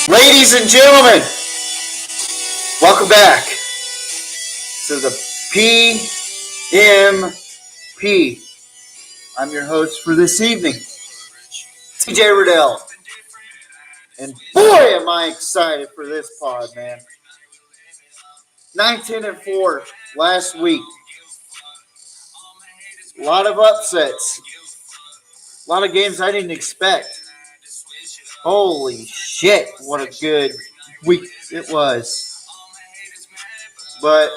Ladies and gentlemen, welcome back to the PMP. I'm your host for this evening, TJ Riddell. And boy, am I excited for this pod, man. 9-10-4 last week. A lot of upsets. A lot of games I didn't expect. Holy shit, what a good week it was. But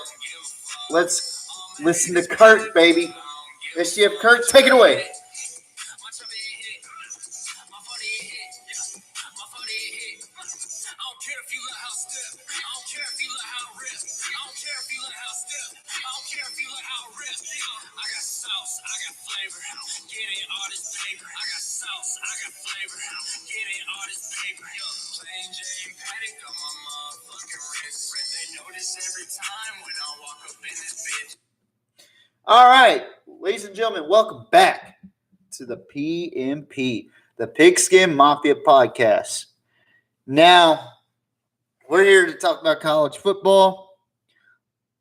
let's listen to Kirk, baby. SGF KIRK, take it away. All right, ladies and gentlemen, welcome back to the PMP, the Pigskin Mafia Podcast. Now, we're here to talk about college football.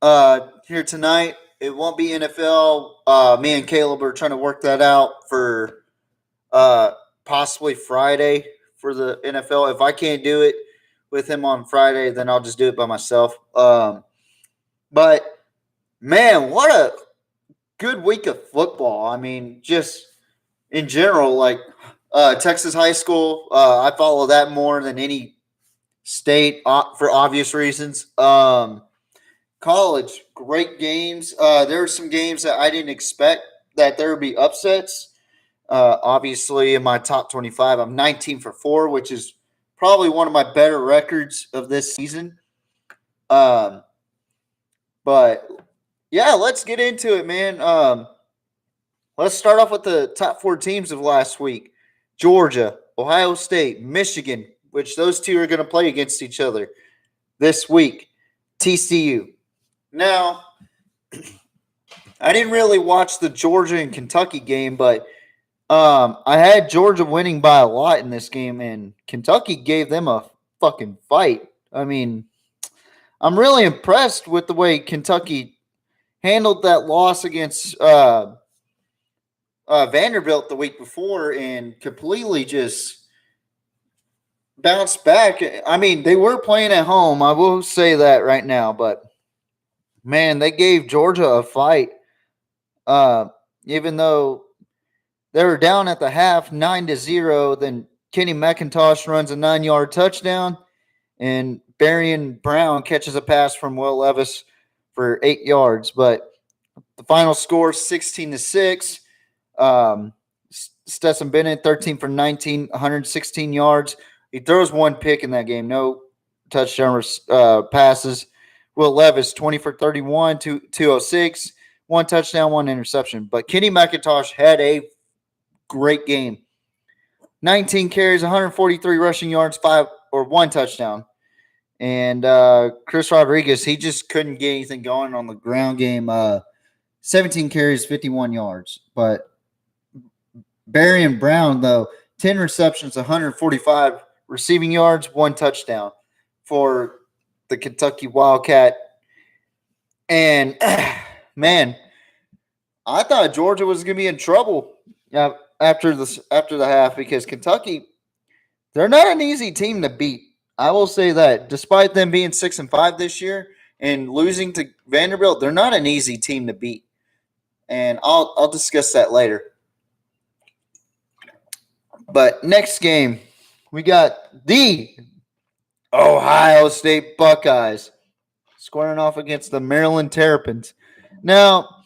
Here tonight, it won't be NFL. Me and Caleb are trying to work that out for possibly Friday for the NFL. If I can't do it with him on Friday, then I'll just do it by myself. But, man, what a good week of football. I mean, just in general, like Texas high school, I follow that more than any state for obvious reasons. College, great games. There are some games that I didn't expect that there would be upsets. Obviously, in my top 25, I'm 19-4, which is probably one of my better records of this season. But yeah, let's get into it, man. Let's start off with the top 4 teams of last week. Georgia, Ohio State, Michigan, which those two are going to play against each other this week. TCU. Now, I didn't really watch the Georgia and Kentucky game, but I had Georgia winning by a lot in this game, and Kentucky gave them a fucking fight. I mean, I'm really impressed with the way Kentucky handled that loss against Vanderbilt the week before and completely just bounced back. I mean, they were playing at home. I will say that right now. But, man, they gave Georgia a fight. Even though they were down at the half 9-0, then Kenny McIntosh runs a 9-yard touchdown, and Barian Brown catches a pass from Will Levis for 8 yards. But the final score, 16-6. Stetson Bennett, 13 for 19, 116 yards. He throws one pick in that game. No touchdown passes. Will Levis, 20 for 31, 206. One touchdown, one interception. But Kenny McIntosh had a great game. 19 carries, 143 rushing yards, 1 touchdown. And Chris Rodriguez, he just couldn't get anything going on the ground game. 17 carries, 51 yards. But Barian Brown, though, 10 receptions, 145 receiving yards, 1 touchdown for the Kentucky Wildcat. And, man, I thought Georgia was going to be in trouble after the half because Kentucky, they're not an easy team to beat. I will say that. Despite them being 6-5 this year and losing to Vanderbilt, they're not an easy team to beat. And I'll discuss that later. But next game, we got the Ohio State Buckeyes squaring off against the Maryland Terrapins. Now,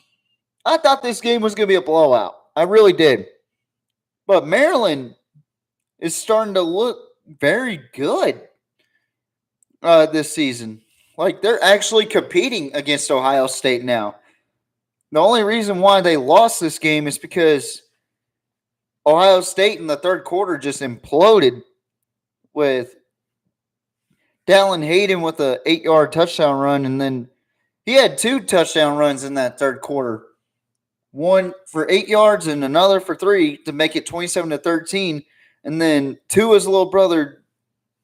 I thought this game was going to be a blowout. I really did. But Maryland is starting to look very good this season. Like, they're actually competing against Ohio State now. The only reason why they lost this game is because Ohio State in the third quarter just imploded with Dallin Hayden with an 8-yard touchdown run, and then he had 2 touchdown runs in that third quarter. One for 8 yards and another for 3 to make it 27-13. And then Tua's little brother,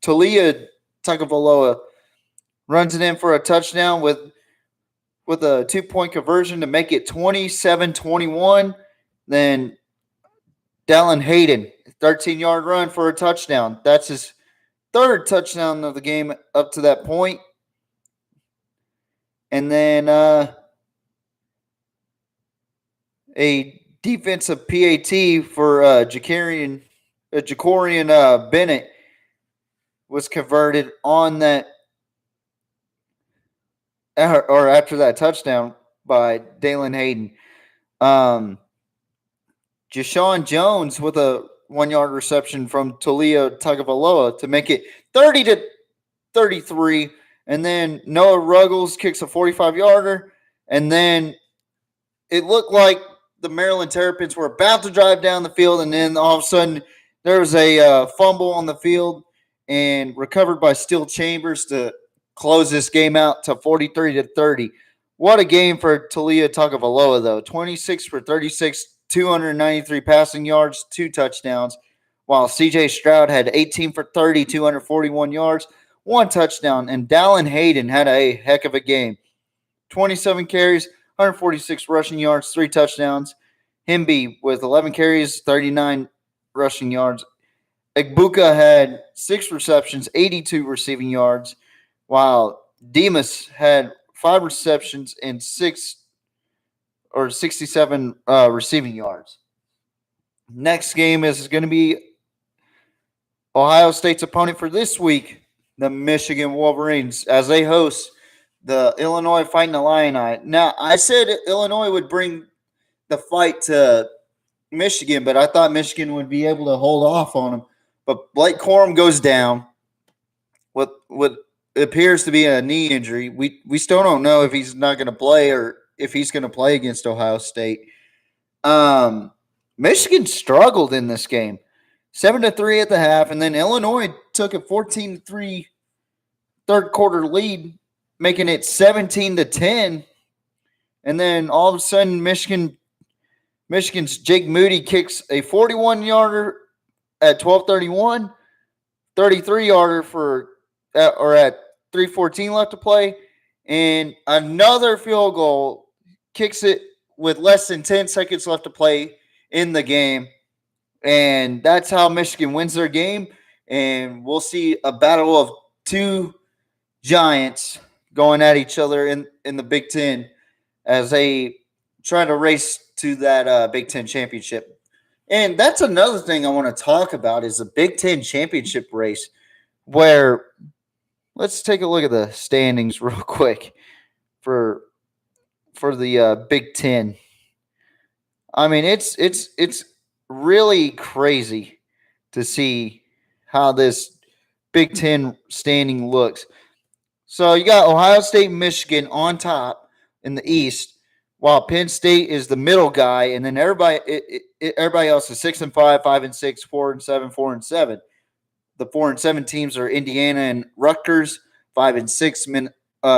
Talia Tagovailoa runs it in for a touchdown with a 2-point conversion to make it 27-21. Then Dallin Hayden, 13-yard run for a touchdown. That's his third touchdown of the game up to that point. And then a defensive PAT for Jacorian Bennett was converted on that or after that touchdown by Dallin Hayden. Jashawn Jones with a 1-yard reception from Talia Tagovailoa to make it 30-33. And then Noah Ruggles kicks a 45-yarder. And then it looked like the Maryland Terrapins were about to drive down the field. And then all of a sudden there was a fumble on the field and recovered by Steel Chambers to close this game out to 43-30. What a game for Talia Tagovailoa, though. 26 for 36, 293 passing yards, 2 touchdowns, while C.J. Stroud had 18 for 30, 241 yards, 1 touchdown, and Dallin Hayden had a heck of a game. 27 carries, 146 rushing yards, 3 touchdowns. Himby with 11 carries, 39 rushing yards. Egbuka had 6 receptions, 82 receiving yards, while Demas had 5 receptions and 67 receiving yards. Next game is going to be Ohio State's opponent for this week, the Michigan Wolverines, as they host the Illinois Fighting Illini. Now, I said Illinois would bring the fight to Michigan, but I thought Michigan would be able to hold off on them. But Blake Corum goes down with appears to be a knee injury. We still don't know if he's not going to play or if he's going to play against Ohio State. Michigan struggled in this game, 7-3 at the half, and then Illinois took a 14-3 third quarter lead, making it 17-10. And then all of a sudden, Michigan's Jake Moody kicks a 41-yarder at 12:31, 33-yarder at 3:14 left to play, and another field goal, kicks it with less than 10 seconds left to play in the game. And that's how Michigan wins their game. And we'll see a battle of 2 giants going at each other in the Big Ten as they try to race to that Big Ten championship. And that's another thing I want to talk about is the Big Ten championship race, where let's take a look at the standings real quick for the Big Ten. I mean, it's really crazy to see how this Big Ten standing looks. So you got Ohio State, Michigan on top in the East, while Penn State is the middle guy, and then everybody else is 6-5, 5-6, 4-7, 4-7. The 4-7 teams are Indiana and Rutgers, 5-6,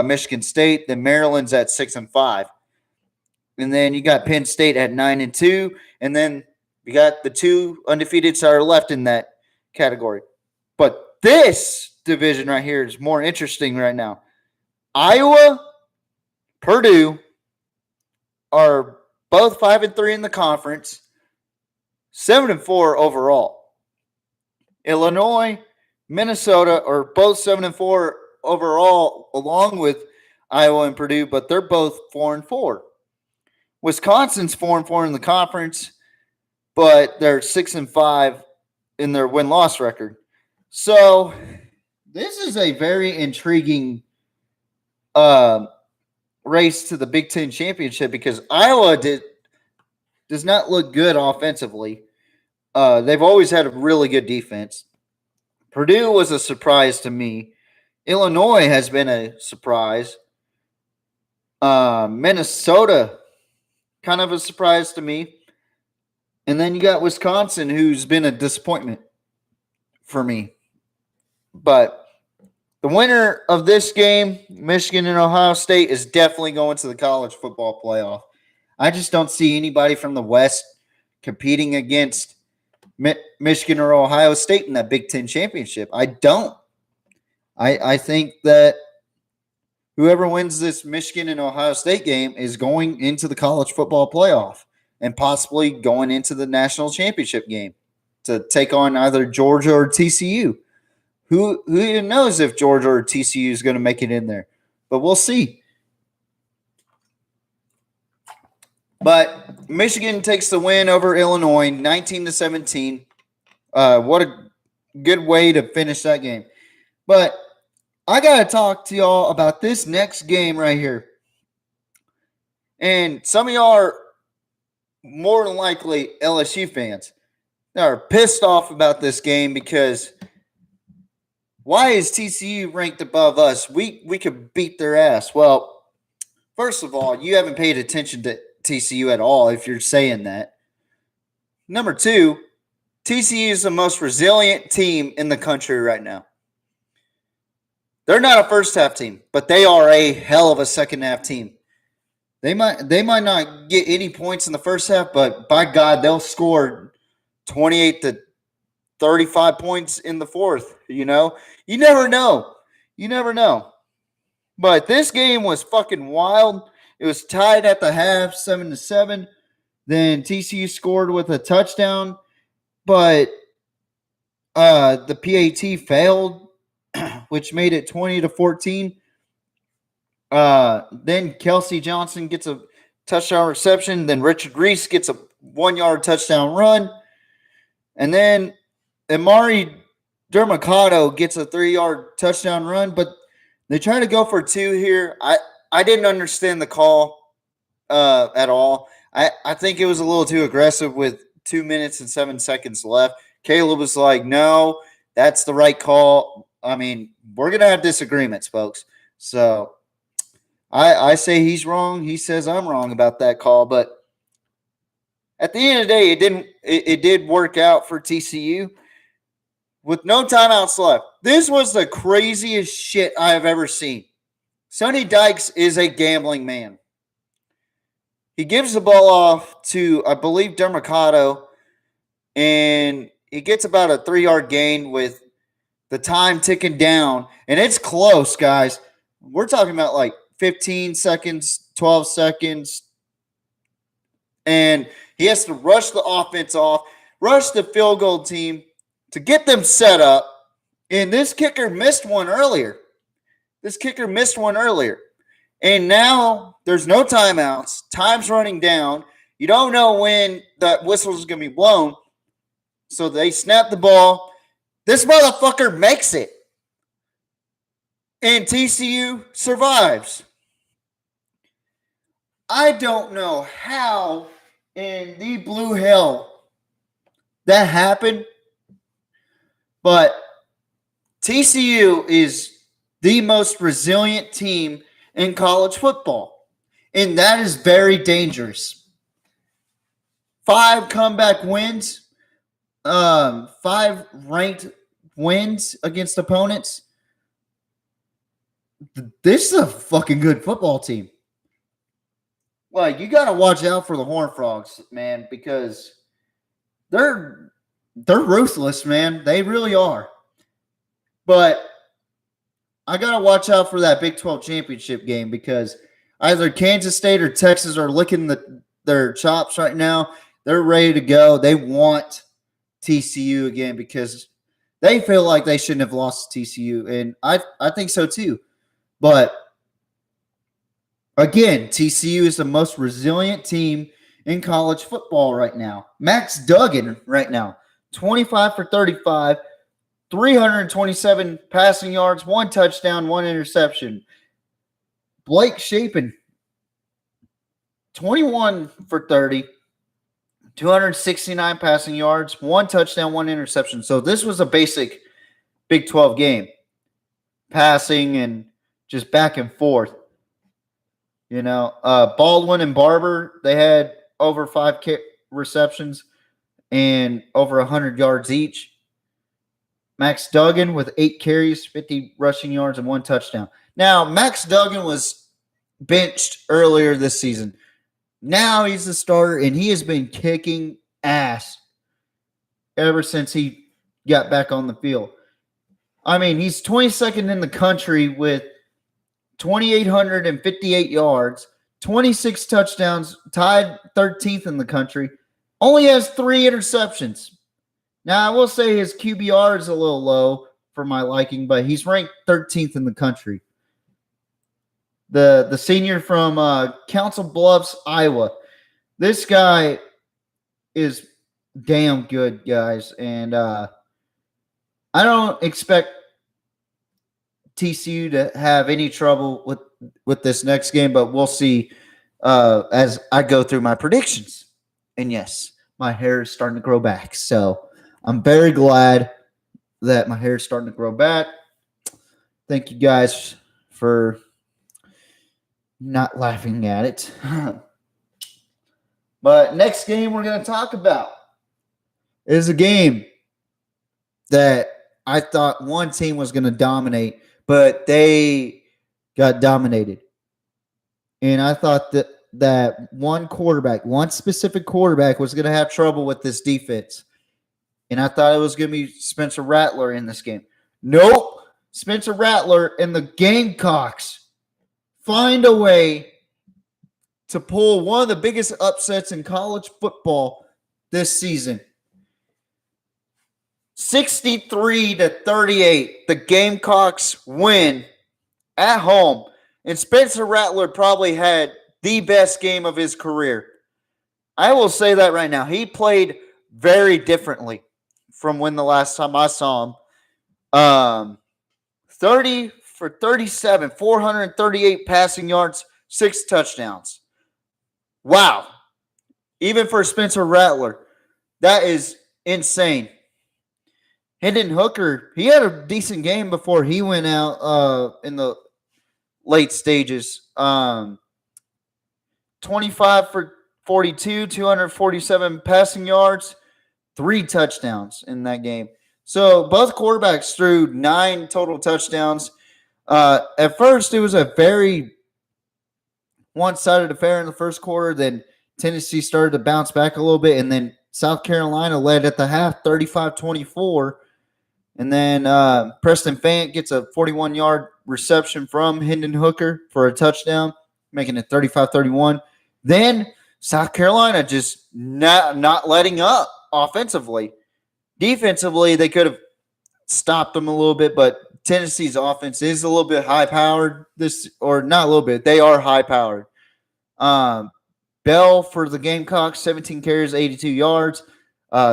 Michigan State. Then Maryland's at 6-5, and then you got Penn State at 9-2, and then you got the 2 undefeateds that are left in that category. But this division right here is more interesting right now. Iowa, Purdue are both 5-3 in the conference, 7-4 overall. Illinois, Minnesota are both 7-4 overall, along with Iowa and Purdue, but they're both 4-4. Wisconsin's 4-4 in the conference, but they're 6-5 in their win-loss record. So this is a very intriguing race to the Big Ten championship because Iowa does not look good offensively. They've always had a really good defense. Purdue was a surprise to me. Illinois has been a surprise. Minnesota, kind of a surprise to me. And then you got Wisconsin, who's been a disappointment for me. But the winner of this game, Michigan and Ohio State, is definitely going to the college football playoff. I just don't see anybody from the West competing against Michigan or Ohio State in that Big Ten championship. I don't. I think that whoever wins this Michigan and Ohio State game is going into the college football playoff and possibly going into the national championship game to take on either Georgia or TCU. Who even knows if Georgia or TCU is going to make it in there? But we'll see. But Michigan takes the win over Illinois, 19-17. What a good way to finish that game. But I got to talk to y'all about this next game right here. And some of y'all are more than likely LSU fans. They are pissed off about this game because why is TCU ranked above us? We could beat their ass. Well, first of all, you haven't paid attention to TCU at all if you're saying that. Number two, TCU is the most resilient team in the country right now. They're not a first half team, but they are a hell of a second half team. They might not get any points in the first half, but by God, they'll score 28 to 35 points in the fourth. You know, you never know. You never know. But this game was fucking wild. It was tied at the half, 7-7. Then TCU scored with a touchdown, but the PAT failed, which made it 20-14. Then Kelsey Johnson gets a touchdown reception. Then Richard Reese gets a 1-yard touchdown run. And then Amari Dermacado gets a 3-yard touchdown run, but they try to go for 2 here. I didn't understand the call at all. I think it was a little too aggressive with 2 minutes and 7 seconds left. Caleb was like, no, that's the right call. I mean, we're going to have disagreements, folks. So I say he's wrong. He says I'm wrong about that call. But at the end of the day, it did work out for TCU with no timeouts left. This was the craziest shit I have ever seen. Sonny Dykes is a gambling man. He gives the ball off to, I believe, Dermacado, and he gets about a 3-yard gain with the time ticking down. And it's close, guys. We're talking about like 15 seconds, 12 seconds. And he has to rush the offense off, rush the field goal team to get them set up. And this kicker missed one earlier. And now there's no timeouts. Time's running down. You don't know when that whistle is going to be blown. So they snap the ball. This motherfucker makes it. And TCU survives. I don't know how in the blue hell that happened. But TCU is the most resilient team in college football. And that is very dangerous. 5 comeback wins. 5 ranked wins against opponents. This is a fucking good football team. Like, you got to watch out for the Horned Frogs, man, because they're ruthless, man. They really are. But I got to watch out for that Big 12 championship game because either Kansas State or Texas are licking their chops right now. They're ready to go. They want TCU again because they feel like they shouldn't have lost to TCU, and I think so too. But again, TCU is the most resilient team in college football right now. Max Duggan right now, 25 for 35, 327 passing yards, 1 touchdown, 1 interception. Blake Shapen, 21 for 30, 269 passing yards, 1 touchdown, 1 interception. So this was a basic Big 12 game. Passing and just back and forth. You know, Baldwin and Barber, they had over 5 receptions and over 100 yards each. Max Duggan with 8 carries, 50 rushing yards, and 1 touchdown. Now, Max Duggan was benched earlier this season. Now he's the starter, and he has been kicking ass ever since he got back on the field. I mean, he's 22nd in the country with 2,858 yards, 26 touchdowns, tied 13th in the country. Only has 3 interceptions. Now, I will say his QBR is a little low for my liking, but he's ranked 13th in the country. The senior from Council Bluffs, Iowa. This guy is damn good, guys. And I don't expect TCU to have any trouble with this next game, but we'll see as I go through my predictions. And yes, my hair is starting to grow back. So I'm very glad that my hair is starting to grow back. Thank you guys for not laughing at it. But next game we're going to talk about is a game that I thought one team was going to dominate, but they got dominated. And I thought that one specific quarterback was going to have trouble with this defense. And I thought it was going to be Spencer Rattler in this game. Nope. Spencer Rattler and the Gamecocks find a way to pull one of the biggest upsets in college football this season. 63-38, the Gamecocks win at home. And Spencer Rattler probably had the best game of his career. I will say that right now. He played very differently from when the last time I saw him. 30 for 37, 438 passing yards, 6 touchdowns. Wow. Even for Spencer Rattler, that is insane. Hendon Hooker, he had a decent game before he went out in the late stages. 25 for 42, 247 passing yards, 3 touchdowns in that game. So both quarterbacks threw 9 total touchdowns. At first, it was a very one-sided affair in the first quarter. Then Tennessee started to bounce back a little bit, and then South Carolina led at the half 35-24. And then Preston Fant gets a 41-yard reception from Hendon Hooker for a touchdown, making it 35-31. Then South Carolina just not letting up offensively. Defensively, they could have stopped them a little bit, but Tennessee's offense is a little bit high-powered. Not a little bit. They are high-powered. Bell for the Gamecocks, 17 carries, 82 yards.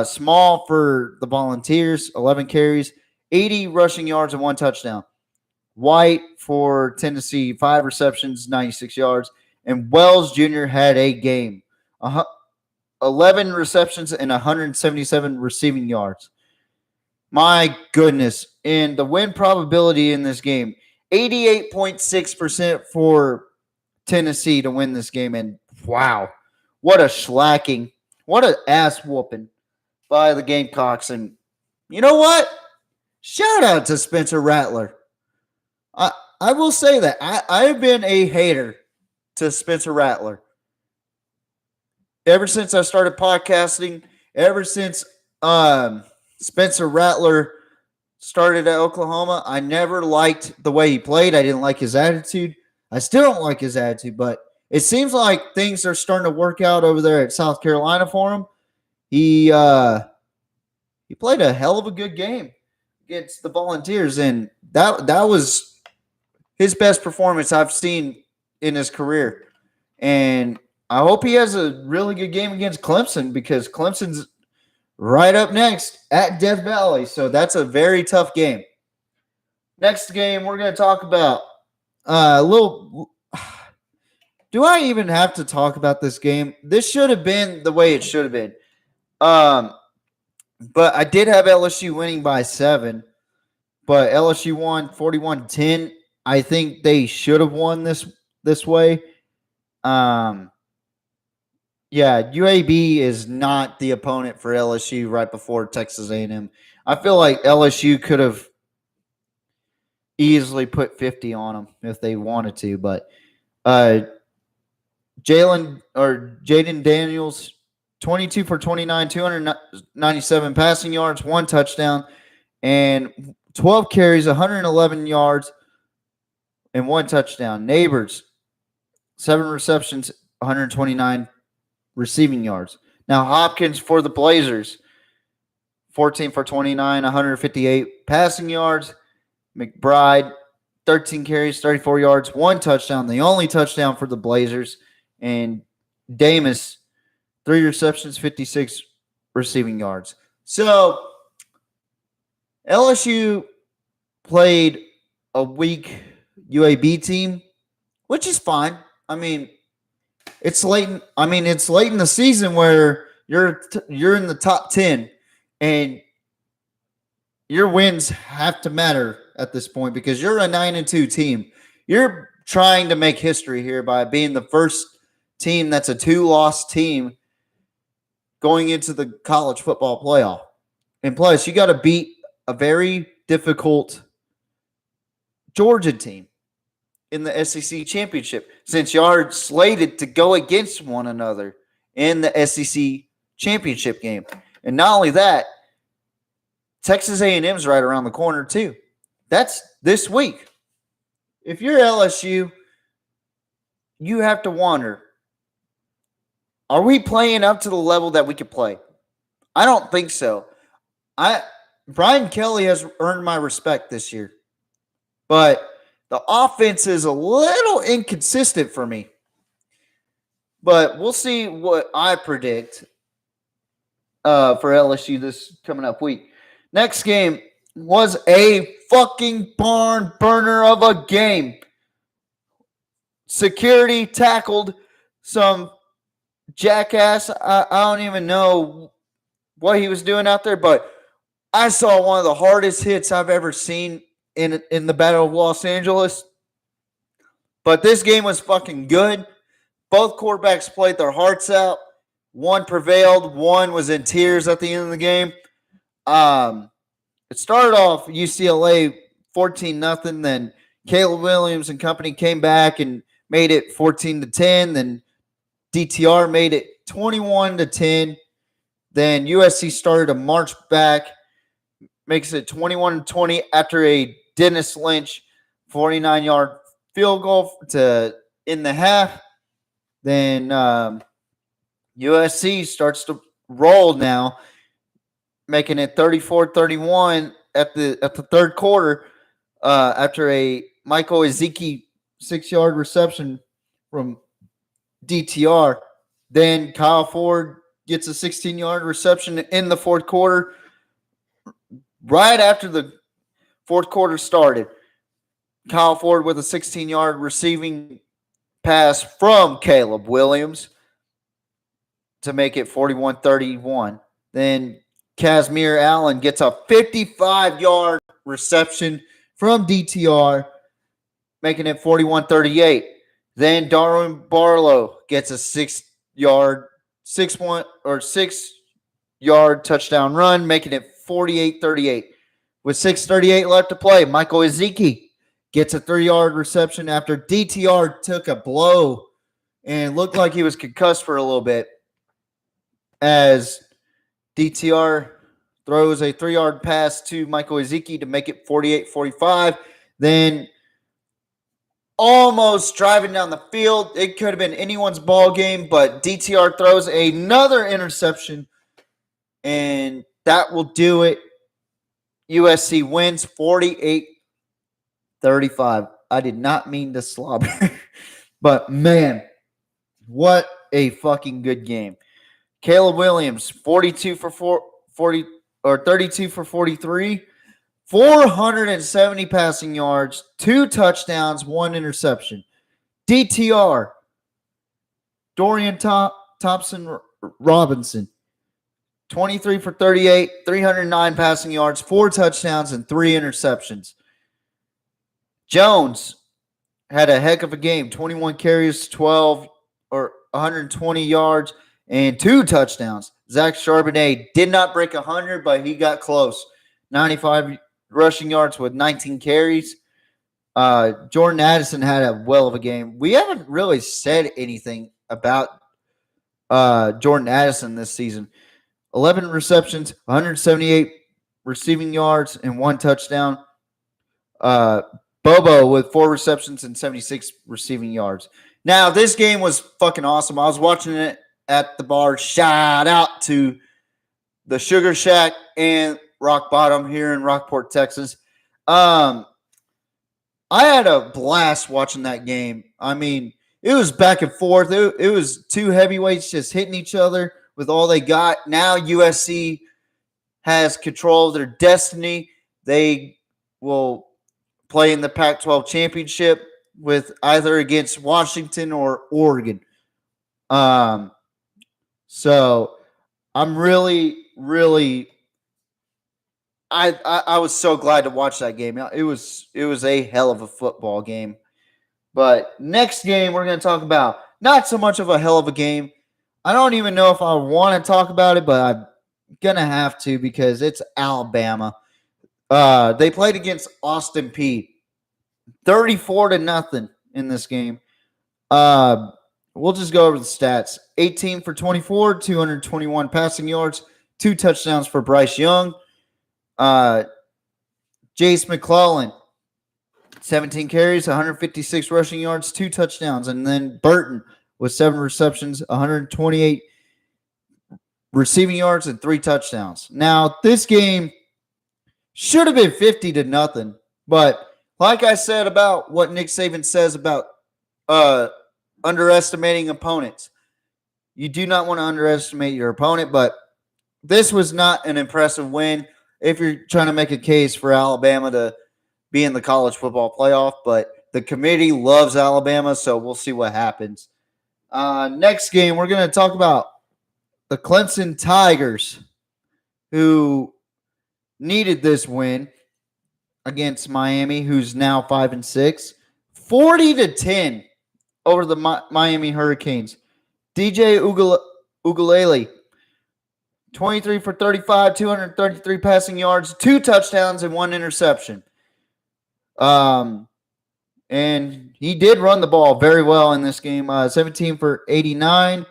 Small for the Volunteers, 11 carries, 80 rushing yards, and 1 touchdown. White for Tennessee, 5 receptions, 96 yards. And Wells Jr. had a game. 11 receptions and 177 receiving yards. My goodness. And the win probability in this game, 88.6% for Tennessee to win this game. And wow, what a slacking. What an ass whooping by the Gamecocks. And you know what? Shout out to Spencer Rattler. I will say that. I've been a hater to Spencer Rattler. Ever since I started podcasting, ever since Spencer Rattler started at Oklahoma, I never liked the way he played. I didn't like his attitude. I still don't like his attitude, but it seems like things are starting to work out over there at South Carolina for him. He played a hell of a good game against the Volunteers, and that was his best performance I've seen in his career. And I hope he has a really good game against Clemson, because Clemson's right up next at Death Valley. So that's a very tough game. Next game we're going to talk about a little. Do I even have to talk about this game? This should have been the way it should have been. But I did have LSU winning by 7. But LSU won 41-10. I think they should have won this way. Yeah, UAB is not the opponent for LSU right before Texas A&M. I feel like LSU could have easily put 50 on them if they wanted to, but Jaden Daniels, 22 for 29, 297 passing yards, 1 touchdown, and 12 carries, 111 yards, and 1 touchdown. Neighbors, 7 receptions, 129 receiving yards. Now, Hopkins for the Blazers, 14 for 29, 158 passing yards. McBride, 13 carries, 34 yards, 1 touchdown, the only touchdown for the Blazers. And Damus, 3 receptions, 56 receiving yards. So, LSU played a weak UAB team, which is fine. I mean, it's late. It's late in the season where you're in the top 10, and your wins have to matter at this point because you're a 9-2 team. You're trying to make history here by being the first team that's a 2-loss team going into the college football playoff. And plus, you got to beat a very difficult Georgia team in the SEC championship, since you are slated to go against one another in the SEC championship game. And not only that, Texas A&M's right around the corner too. That's this week. If you're LSU, you have to wonder, are we playing up to the level that we could play? I don't think so. Brian Kelly has earned my respect this year, but the offense is a little inconsistent for me. But we'll see what I predict for LSU this coming up week. Next game was a fucking barn burner of a game. Security tackled some jackass. I don't even know what he was doing out there, but I saw one of the hardest hits I've ever seen in the Battle of Los Angeles. But this game was fucking good. Both quarterbacks played their hearts out. One prevailed. One was in tears at the end of the game. It started off UCLA 14-0. Then Caleb Williams and company came back and made it 14-10. Then DTR made it 21-10. Then USC started to march back, makes it 21-20 after a Dennis Lynch 49-yard field goal to in the half. Then USC starts to roll now, making it 34-31 at the third quarter after a Michael Ezeki 6-yard reception from DTR. Then Kyle Ford gets a 16-yard reception in the fourth quarter. Right after the fourth quarter started, Kyle Ford with a 16-yard receiving pass from Caleb Williams to make it 41-31. Then Casimir Allen gets a 55-yard reception from DTR, making it 41-38. Then Darwin Barlow gets a 6-yard touchdown run, making it 48-38. With 6:38 left to play, Michael Ezeki gets a 3-yard reception after DTR took a blow and looked like he was concussed for a little bit, as DTR throws a 3-yard pass to Michael Ezeki to make it 48-45. Then almost driving down the field. It could have been anyone's ball game, but DTR throws another interception, and that will do it. USC wins 48-35. I did not mean to slobber, but man, what a fucking good game. Caleb Williams, 32 for 32 for 43, 470 passing yards, 2 touchdowns, 1 interception. DTR, Dorian Thompson Robinson, 23 for 38, 309 passing yards, 4 touchdowns, and 3 interceptions. Jones had a heck of a game, 21 carries, 120 yards, and 2 touchdowns. Zach Charbonnet did not break 100, but he got close. 95 rushing yards with 19 carries. Jordan Addison had a well of a game. We haven't really said anything about Jordan Addison this season. 11 receptions, 178 receiving yards and 1 touchdown. Bobo with 4 receptions and 76 receiving yards. Now, this game was fucking awesome. I was watching it at the bar. Shout out to the Sugar Shack and Rock Bottom here in Rockport, Texas. I had a blast watching that game. I mean, it was back and forth. It was 2 heavyweights just hitting each other with all they got. Now USC has control of their destiny. They will play in the Pac-12 championship with either against Washington or Oregon. So I'm really I was so glad to watch that game. It was a hell of a football game. But next game we're going to talk about, not so much of a hell of a game. I don't even know if I want to talk about it, but I'm going to have to because it's Alabama. They played against Austin Peay. 34-0 in this game. We'll just go over the stats. 18 for 24, 221 passing yards, 2 touchdowns for Bryce Young. Jace McClellan, 17 carries, 156 rushing yards, 2 touchdowns. And then Burton with 7 receptions, 128 receiving yards, and 3 touchdowns. Now, this game should have been 50-0, but like I said about what Nick Saban says about underestimating opponents, you do not want to underestimate your opponent, but this was not an impressive win if you're trying to make a case for Alabama to be in the college football playoff, but the committee loves Alabama, so we'll see what happens. Next game, we're going to talk about the Clemson Tigers, who needed this win against Miami, who's now 5-6, 40-10 over the Miami Hurricanes. DJ Ugalele, 23 for 35, 233 passing yards, 2 touchdowns, and 1 interception. And he did run the ball very well in this game. 17 for 89,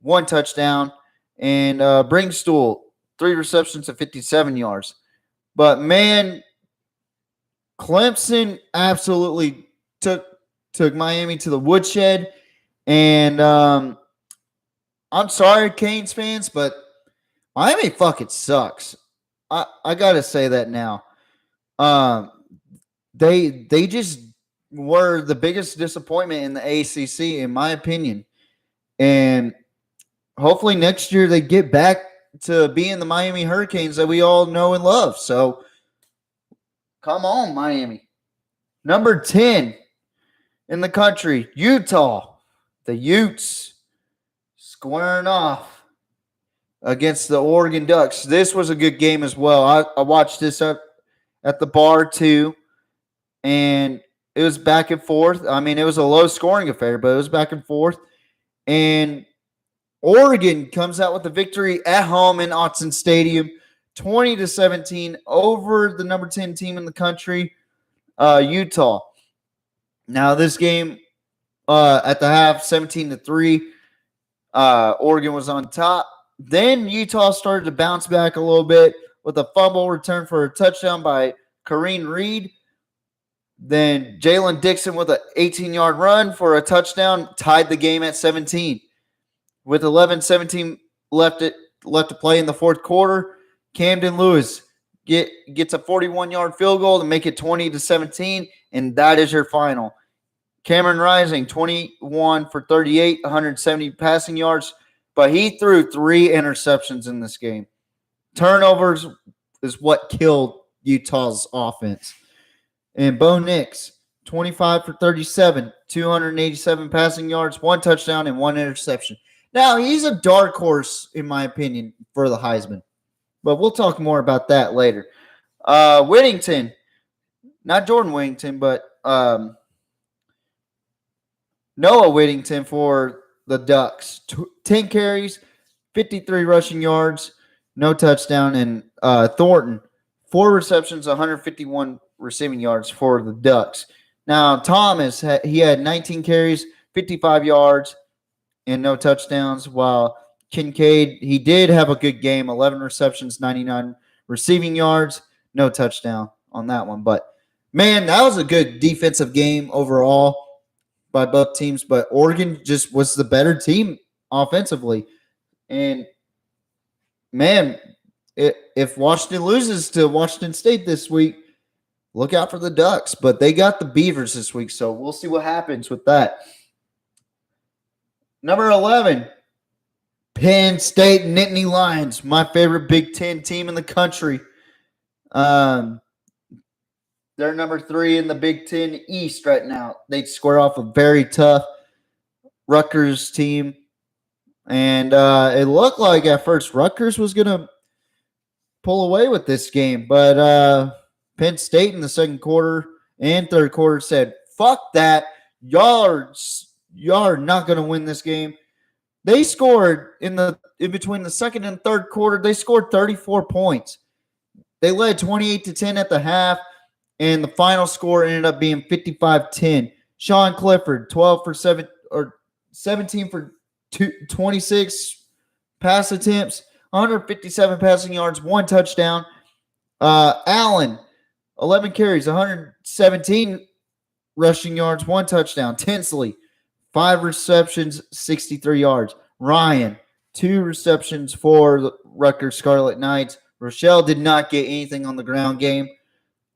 1 touchdown, and Bringstool, 3 receptions at 57 yards. But man, Clemson absolutely took Miami to the woodshed, and I'm sorry, Canes fans, but Miami fucking sucks. I gotta say that now. They just were the biggest disappointment in the ACC, in my opinion, and hopefully next year they get back to being the Miami Hurricanes that we all know and love. So come on, Miami. Number 10 in the country, Utah. The Utes squaring off against the Oregon Ducks. This was a good game as well. I watched this at the bar too, and it was back and forth. I mean, it was a low-scoring affair, but it was back and forth. And Oregon comes out with the victory at home in Autzen Stadium, 20-17 over the number 10 team in the country, Utah. Now, this game at the half, 17-3, Oregon was on top. Then Utah started to bounce back a little bit with a fumble return for a touchdown by Kareen Reed. Then Jalen Dixon with an 18-yard run for a touchdown tied the game at 17. With 11-17 left to play in the fourth quarter, Camden Lewis gets a 41-yard field goal to make it 20-17, and that is your final. Cameron Rising, 21 for 38, 170 passing yards, but he threw 3 interceptions in this game. Turnovers is what killed Utah's offense. And Bo Nix, 25 for 37, 287 passing yards, 1 touchdown, and 1 interception. Now, he's a dark horse, in my opinion, for the Heisman. But we'll talk more about that later. Whittington, not Jordan Whittington, but Noah Whittington for the Ducks. 10 carries, 53 rushing yards, no touchdown. And Thornton, 4 receptions, 151 receiving yards for the Ducks. Now, Thomas, he had 19 carries, 55 yards, and no touchdowns, while Kincaid, he did have a good game, 11 receptions, 99 Receiving yards, no touchdown on that one. But, man, that was a good defensive game overall by both teams. But Oregon just was the better team offensively. And, man, if Washington loses to Washington State this week, look out for the Ducks. But they got the Beavers this week, so we'll see what happens with that. Number 11, Penn State Nittany Lions, my favorite Big Ten team in the country. They're number 3 in the Big Ten East right now. They square off a very tough Rutgers team. And it looked like at first Rutgers was going to pull away with this game. But Penn State in the second quarter and third quarter said, fuck that. Y'all are not going to win this game. They scored in between the second and third quarter. They scored 34 points. They led 28-10 at the half, and the final score ended up being 55-10. Sean Clifford, 17 for 26 pass attempts, 157 passing yards, 1 touchdown. Allen, 11 carries, 117 rushing yards, 1 touchdown. Tinsley, 5 receptions, 63 yards. Ryan, 2 receptions for the Rutgers Scarlet Knights. Rochelle did not get anything on the ground game.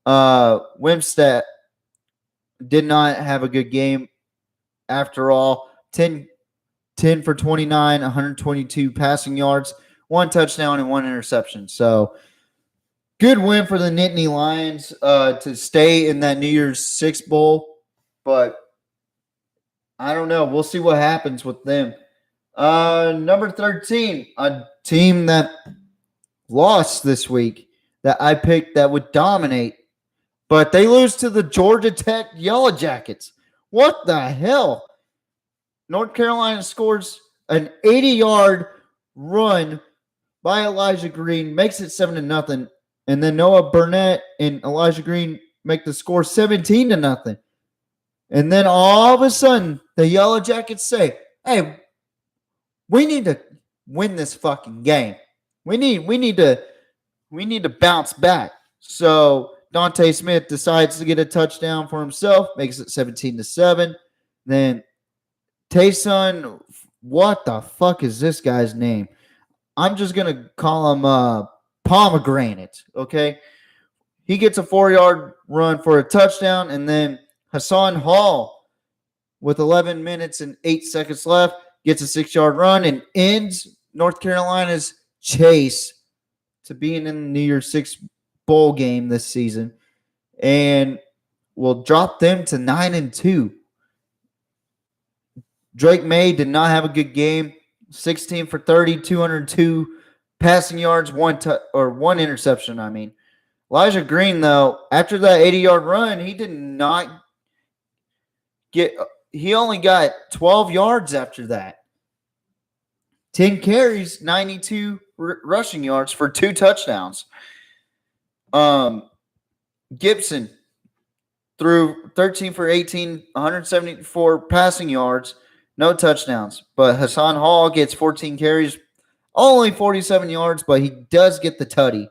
Wimstad did not have a good game after all. 10 for 29, 122 passing yards, 1 touchdown, and 1 interception. So, good win for the Nittany Lions to stay in that New Year's Six Bowl. But I don't know. We'll see what happens with them. Number 13, a team that lost this week that I picked that would dominate, but they lose to the Georgia Tech Yellow Jackets. What the hell? North Carolina scores an 80-yard run by Elijah Green, makes it 7-0, and then Noah Burnett and Elijah Green make the score 17-0. And then all of a sudden, the Yellow Jackets say, hey, we need to win this fucking game. We need to bounce back. So Dante Smith decides to get a touchdown for himself, makes it 17-7. Then Tayson, what the fuck is this guy's name? I'm just gonna call him Pomegranate. Okay, he gets a 4-yard run for a touchdown, and then Hassan Hall, with 11 minutes and 8 seconds left, gets a 6-yard run and ends North Carolina's chase to being in the New Year's Six bowl game this season, and will drop them to 9-2. Drake May did not have a good game. 16 for 30, 202 passing yards, 1 interception. Elijah Green, though, after that 80-yard run, he did not get. He only got 12 yards after that. 10 carries, 92 rushing yards for 2 touchdowns. Gibson threw 13 for 18, 174 passing yards, no touchdowns. But Hassan Hall gets 14 carries, only 47 yards, but he does get the tutty.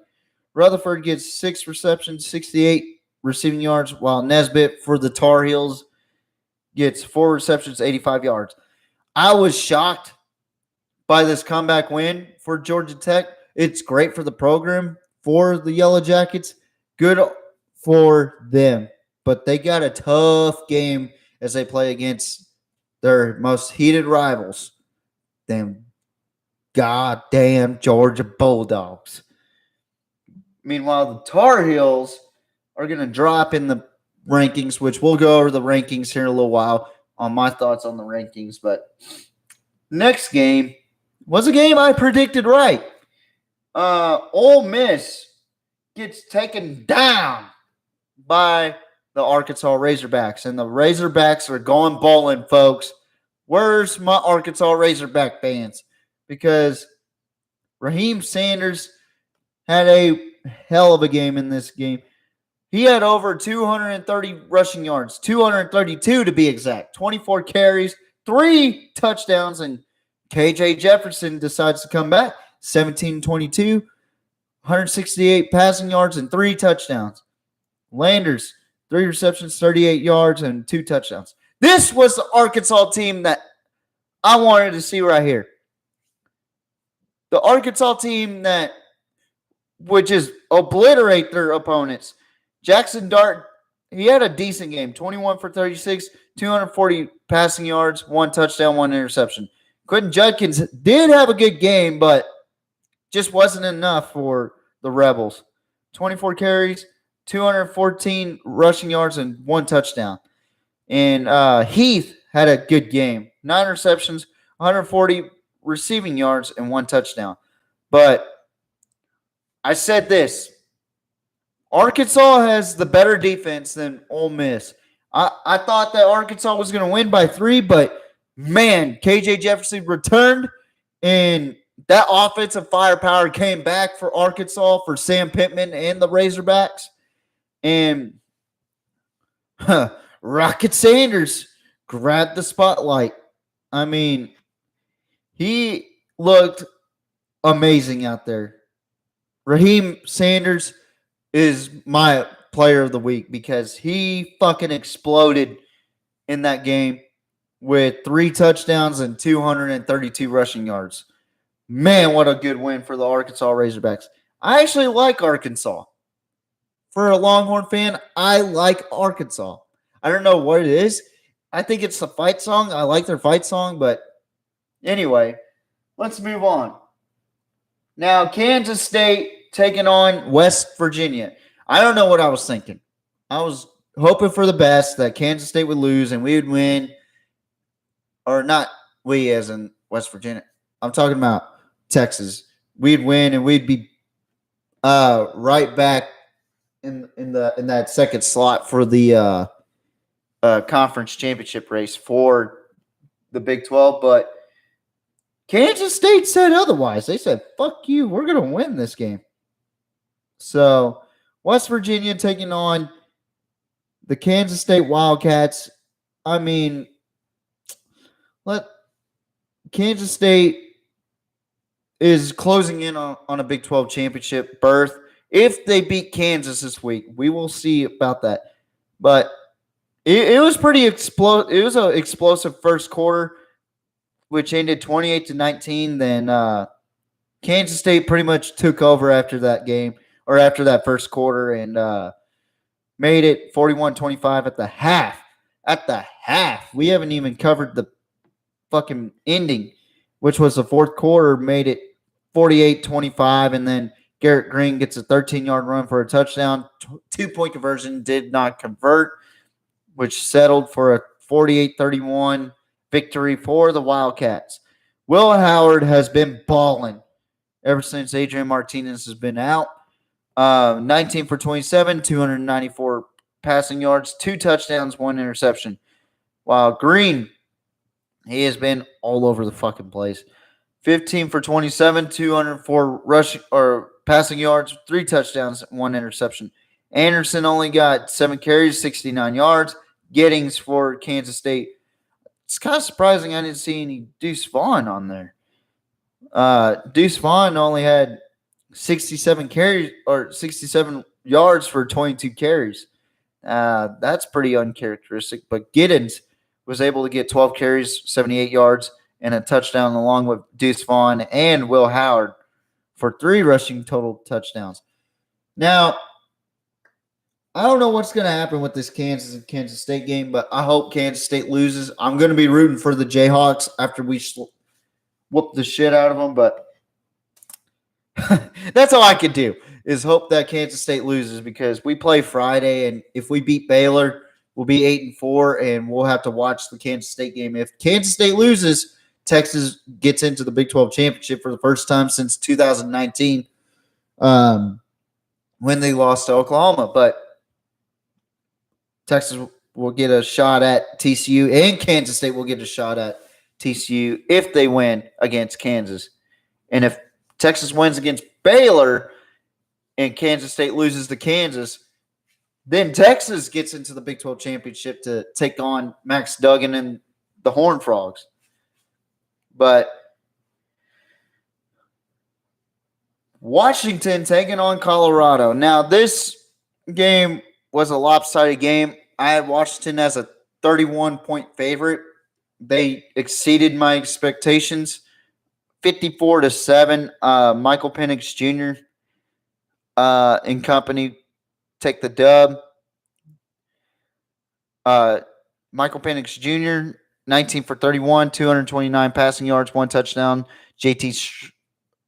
Rutherford gets 6 receptions, 68 receiving yards, while Nesbitt for the Tar Heels gets 4 receptions, 85 yards. I was shocked by this comeback win for Georgia Tech. It's great for the program, for the Yellow Jackets. Good for them. But they got a tough game as they play against their most heated rivals, them goddamn Georgia Bulldogs. Meanwhile, the Tar Heels are going to drop in the rankings, which we'll go over the rankings here in a little while on my thoughts on the rankings. But next game was a game I predicted right. Ole Miss gets taken down by the Arkansas Razorbacks, and the Razorbacks are going bowling, folks. Where's my Arkansas Razorback fans? Because Raheem Sanders had a hell of a game in this game. He had over 230 rushing yards, 232 to be exact, 24 carries, 3 touchdowns, and KJ Jefferson decides to come back, 17-22, 168 passing yards and 3 touchdowns. Landers, 3 receptions, 38 yards, and 2 touchdowns. This was the Arkansas team that I wanted to see right here. The Arkansas team that would just obliterate their opponents. Jackson Dart, he had a decent game. 21 for 36, 240 passing yards, 1 touchdown, 1 interception. Quentin Judkins did have a good game, but just wasn't enough for the Rebels. 24 carries, 214 rushing yards, and 1 touchdown. And Heath had a good game. 9 receptions, 140 receiving yards, and 1 touchdown. But I said this. Arkansas has the better defense than Ole Miss. I thought that Arkansas was going to win by 3, but man, KJ Jefferson returned, and that offensive firepower came back for Arkansas, for Sam Pittman and the Razorbacks. And Rocket Sanders grabbed the spotlight. I mean, he looked amazing out there. Raheem Sanders is my player of the week because he fucking exploded in that game with 3 touchdowns and 232 rushing yards. Man, what a good win for the Arkansas Razorbacks. I actually like Arkansas. For a Longhorn fan, I like Arkansas. I don't know what it is. I think it's the fight song. I like their fight song, but anyway, let's move on. Now, Kansas State taking on West Virginia. I don't know what I was thinking. I was hoping for the best, that Kansas State would lose and we would win. Or not we as in West Virginia. I'm talking about Texas. We'd win and we'd be right back in that second slot for the conference championship race for the Big 12. But Kansas State said otherwise. They said, fuck you, we're going to win this game. So West Virginia taking on the Kansas State Wildcats. I mean, Kansas State is closing in on a Big 12 championship berth. If they beat Kansas this week, we will see about that. But it was pretty explosive. It was an explosive first quarter, which ended 28-19. Then Kansas State pretty much took over after that game, or after that first quarter, and made it 41-25 at the half. At the half. We haven't even covered the fucking ending, which was the fourth quarter, made it 48-25, and then Garrett Green gets a 13-yard run for a touchdown. 2-point conversion did not convert, which settled for a 48-31 victory for the Wildcats. Will Howard has been balling ever since Adrian Martinez has been out. 19 for 27, 294 passing yards, 2 touchdowns, 1 interception. While Green, he has been all over the fucking place. 15 for 27, 204 rushing or passing yards, 3 touchdowns, 1 interception. Anderson only got 7 carries, 69 yards. Giddings for Kansas State. It's kind of surprising I didn't see any Deuce Vaughn on there. Deuce Vaughn only had 67 carries or 67 yards for 22 carries. That's pretty uncharacteristic. But Giddings was able to get 12 carries, 78 yards, and a touchdown along with Deuce Vaughn and Will Howard for 3 rushing total touchdowns. Now, I don't know what's going to happen with this Kansas and Kansas State game, but I hope Kansas State loses. I'm going to be rooting for the Jayhawks after we whoop the shit out of them, but that's all I could do is hope that Kansas State loses, because we play Friday, and if we beat Baylor, we'll be 8-4, and we'll have to watch the Kansas State game. If Kansas State loses, Texas gets into the Big 12 championship for the first time since 2019, when they lost to Oklahoma. But Texas will get a shot at TCU, and Kansas State will get a shot at TCU if they win against Kansas. And if Texas wins against Baylor and Kansas State loses to Kansas, then Texas gets into the Big 12 championship to take on Max Duggan and the Horned Frogs. But Washington taking on Colorado. Now, this game was a lopsided game. I had Washington as a 31-point favorite. They exceeded my expectations. 54-7. Michael Penix Jr. And company take the dub. Michael Penix Jr., 19 for 31, 229 passing yards, 1 touchdown. JT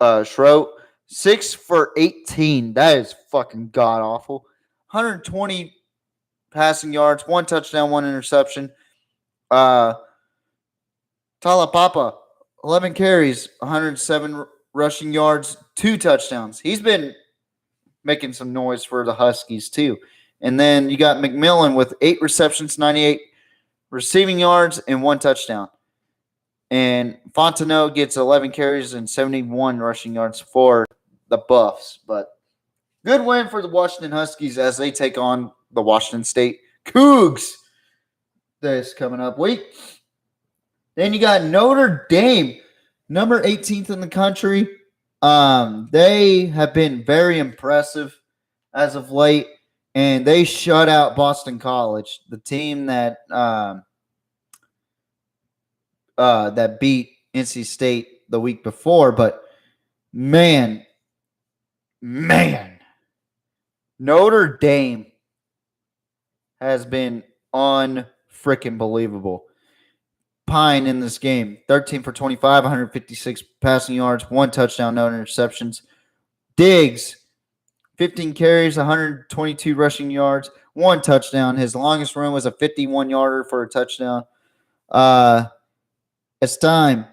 Shrout, 6 for 18. That is fucking god awful. 120 passing yards, 1 touchdown, 1 interception. Talapapa, 11 carries, 107 rushing yards, 2 touchdowns. He's been making some noise for the Huskies too. And then you got McMillan with 8 receptions, 98 receiving yards, and 1 touchdown. And Fontenot gets 11 carries and 71 rushing yards for the Buffs. But good win for the Washington Huskies as they take on the Washington State Cougs this coming up week. Then you got Notre Dame, number 18th in the country. They have been very impressive as of late, and they shut out Boston College, the team that that beat NC State the week before. But man, Notre Dame has been unfreaking believable. Pine in this game, 13 for 25, 156 passing yards, 1 touchdown, no interceptions. Diggs, 15 carries, 122 rushing yards, 1 touchdown. His longest run was a 51-yarder for a touchdown. It's time.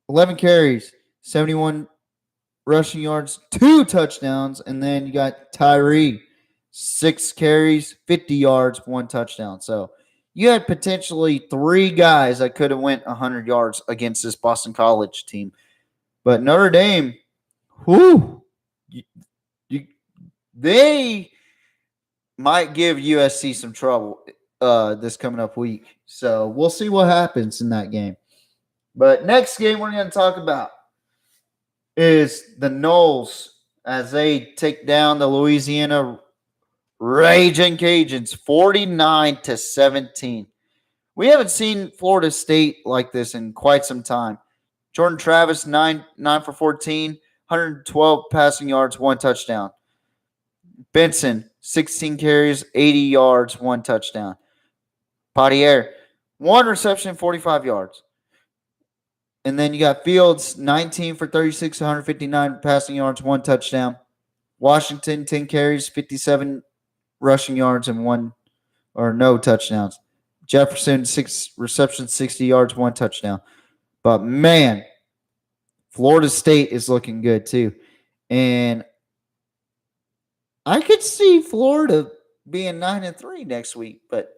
11 carries, 71 rushing yards, 2 touchdowns. And then you got Tyree, 6 carries, 50 yards, 1 touchdown. So you had potentially 3 guys that could have went 100 yards against this Boston College team. But Notre Dame, they might give USC some trouble this coming up week. So we'll see what happens in that game. But next game we're going to talk about is the Noles as they take down the Louisiana Raging Cajuns 49-17. We haven't seen Florida State like this in quite some time. Jordan Travis, 9 for 14, 112 passing yards, 1 touchdown. Benson, 16 carries, 80 yards, 1 touchdown. Potier, 1 reception, 45 yards. And then you got Fields, 19 for 36, 159 passing yards, 1 touchdown. Washington, 10 carries, 57 rushing yards, and no touchdowns. Jefferson, 6 receptions, 60 yards, 1 touchdown. But man, Florida State is looking good too. And I could see Florida being 9-3 next week, but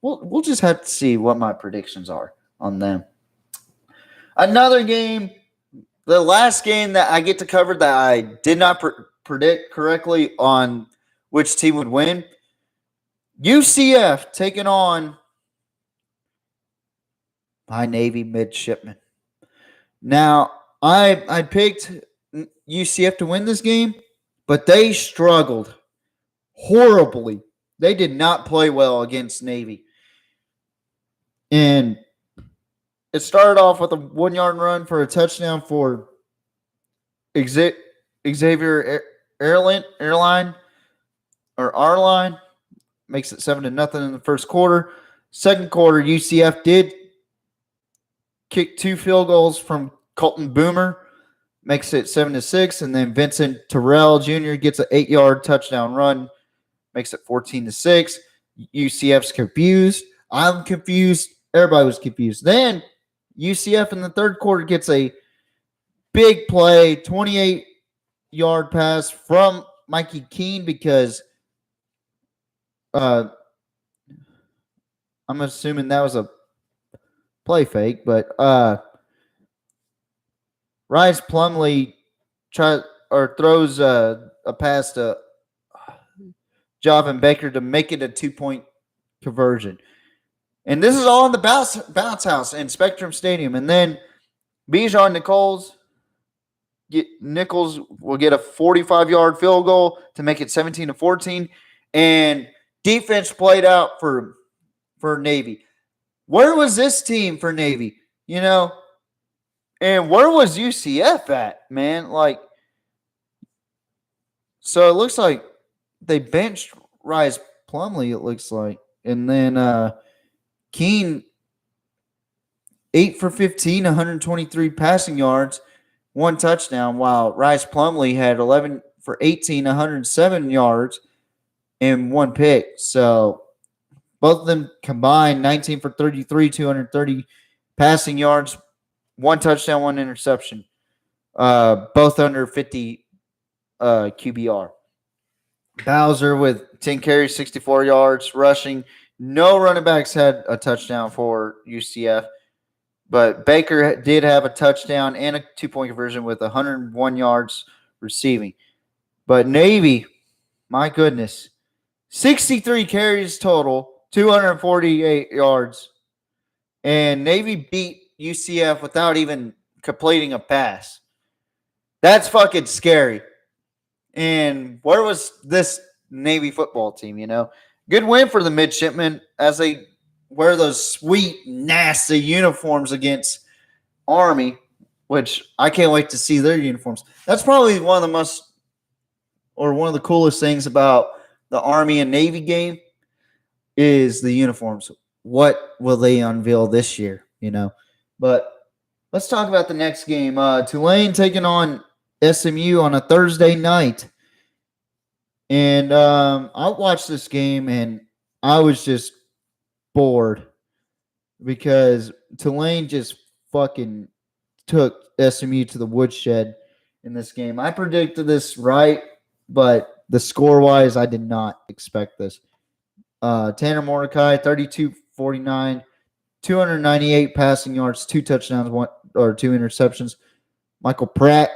we'll just have to see what my predictions are on them. Another game, the last game that I get to cover that I did not predict correctly on which team would win. UCF taking on my Navy midshipmen. Now, I picked UCF to win this game, but they struggled horribly. They did not play well against Navy. And it started off with a 1-yard run for a touchdown for Xavier Arline. Makes it 7-0 in the first quarter. Second quarter, UCF did kick 2 field goals from Colton Boomer. Makes it 7-6. And then Vincent Terrell Jr. gets an 8-yard touchdown run. Makes it 14-6. UCF's confused. I'm confused. Everybody was confused. Then UCF in the third quarter gets a big play, 28-yard pass from Mikey Keene because I'm assuming that was a play fake, but Rice Plumlee throws a pass to Javin Baker to make it a 2-point conversion. And this is all in the bounce house in Spectrum Stadium. And then Bijan Nichols Nichols will get a 45-yard field goal to make it 17-14. And defense played out for Navy. Where was this team for Navy? And where was UCF at, man? So it looks like they benched Rise Plumlee, it looks like. And then Keene, 8 for 15, 123 passing yards, 1 touchdown, while Rise Plumlee had 11 for 18, 107 yards, and 1 pick. So both of them combined 19 for 33, 230 passing yards, 1 touchdown, 1 interception. Both under 50 QBR. Bowser with 10 carries, 64 yards, rushing. No running backs had a touchdown for UCF. But Baker did have a touchdown and a 2-point conversion with 101 yards receiving. But Navy, my goodness, 63 carries total, 248 yards. And Navy beat UCF without even completing a pass. That's fucking scary. And where was this Navy football team, Good win for the midshipmen as they wear those sweet, nasty uniforms against Army, which I can't wait to see their uniforms. That's probably one of the coolest things about the Army and Navy game is the uniforms. What will they unveil this year, But let's talk about the next game. Tulane taking on SMU on a Thursday night. And I watched this game, and I was just bored because Tulane just fucking took SMU to the woodshed in this game. I predicted this right, but the score-wise, I did not expect this. Tanner Mordecai, 32-49, 298 passing yards, 2 touchdowns, 2 interceptions. Michael Pratt,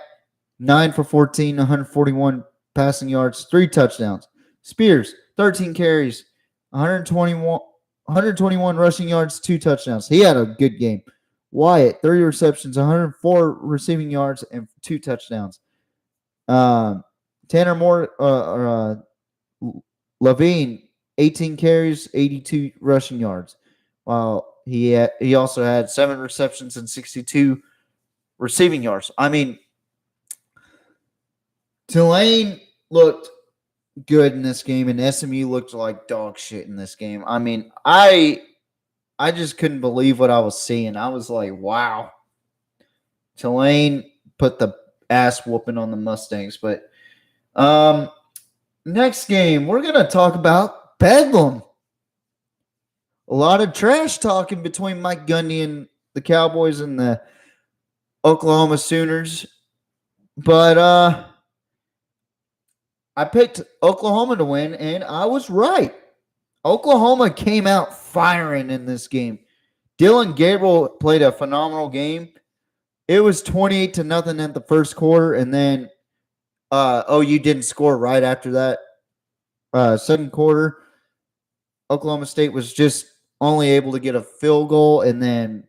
9 for 14, 141 passing yards, 3 touchdowns. Spears, 13 carries, 121 rushing yards, 2 touchdowns. He had a good game. Wyatt, 30 receptions, 104 receiving yards, and 2 touchdowns. Levine, 18 carries, 82 rushing yards. While he also had 7 receptions and 62 receiving yards. I mean, Tulane looked good in this game, and SMU looked like dog shit in this game. I mean, I just couldn't believe what I was seeing. I was like, wow. Tulane put the ass whooping on the Mustangs. But next game, we're going to talk about Bedlam. A lot of trash talking between Mike Gundy and the Cowboys and the Oklahoma Sooners. But I picked Oklahoma to win, and I was right. Oklahoma came out firing in this game. Dylan Gabriel played a phenomenal game. It was 28-0 at the first quarter, and then OU didn't score right after that. Second quarter, Oklahoma State was just only able to get a field goal, and then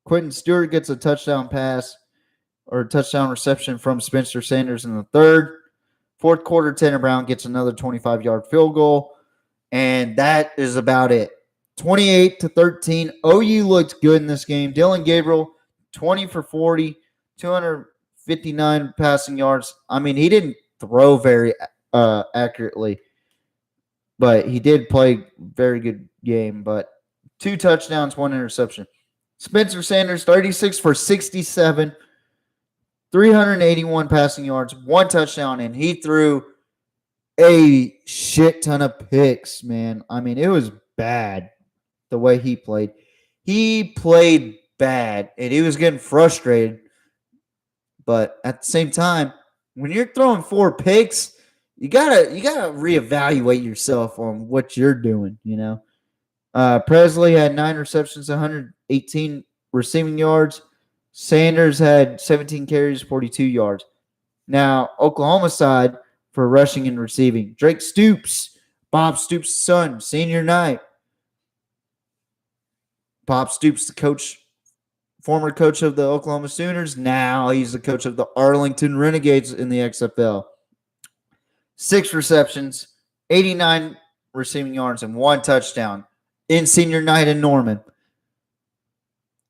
Quentin Stewart gets a touchdown pass or a touchdown reception from Spencer Sanders in the third. Fourth quarter, Tanner Brown gets another 25-yard field goal, and that is about it. 28-13. OU looked good in this game. Dylan Gabriel, 20 for 40, 259 passing yards. I mean, he didn't throw very accurately, but he did play very good game. But 2 touchdowns, 1 interception. Spencer Sanders, 36 for 67, 381 passing yards, 1 touchdown, and he threw a shit ton of picks, man. I mean, it was bad the way he played. He played bad, and he was getting frustrated. But at the same time, when you're throwing 4 picks, you gotta reevaluate yourself on what you're doing, Presley had 9 receptions, 118 receiving yards. Sanders had 17 carries, 42 yards. Now, Oklahoma side for rushing and receiving. Drake Stoops, Bob Stoops' son, senior night. Bob Stoops, the coach former coach of the Oklahoma Sooners. Now he's the coach of the Arlington Renegades in the XFL. 6 receptions, 89 receiving yards, and 1 touchdown in senior night in Norman.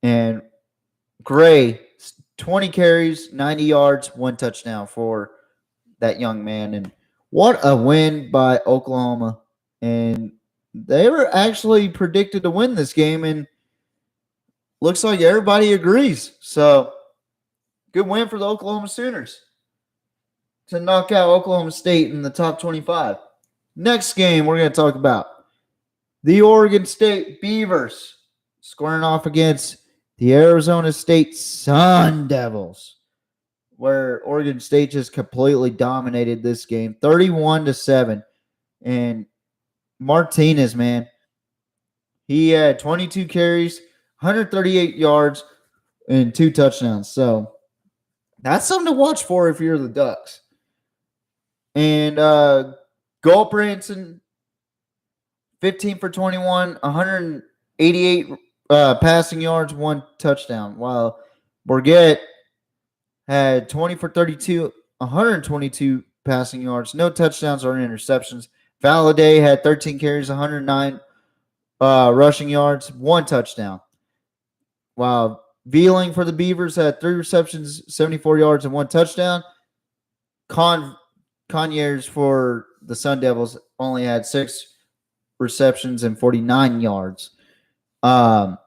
And Gray, 20 carries, 90 yards, 1 touchdown for that young man. And what a win by Oklahoma. And they were actually predicted to win this game, and looks like everybody agrees. So, good win for the Oklahoma Sooners to knock out Oklahoma State in the top 25. Next game we're going to talk about the Oregon State Beavers squaring off against the Arizona State Sun Devils, where Oregon State just completely dominated this game, 31-7. And Martinez, man, he had 22 carries, 138 yards, and 2 touchdowns. So that's something to watch for if you're the Ducks. And Gulbranson, 15 for 21, 188 passing yards, 1 touchdown. While Bourget had 20 for 32, 122 passing yards, no touchdowns or interceptions. Valladay had 13 carries, 109 rushing yards, 1 touchdown. While Vealing for the Beavers had 3 receptions, 74 yards, and 1 touchdown. Conyers for the Sun Devils only had 6 receptions and 49 yards. Man,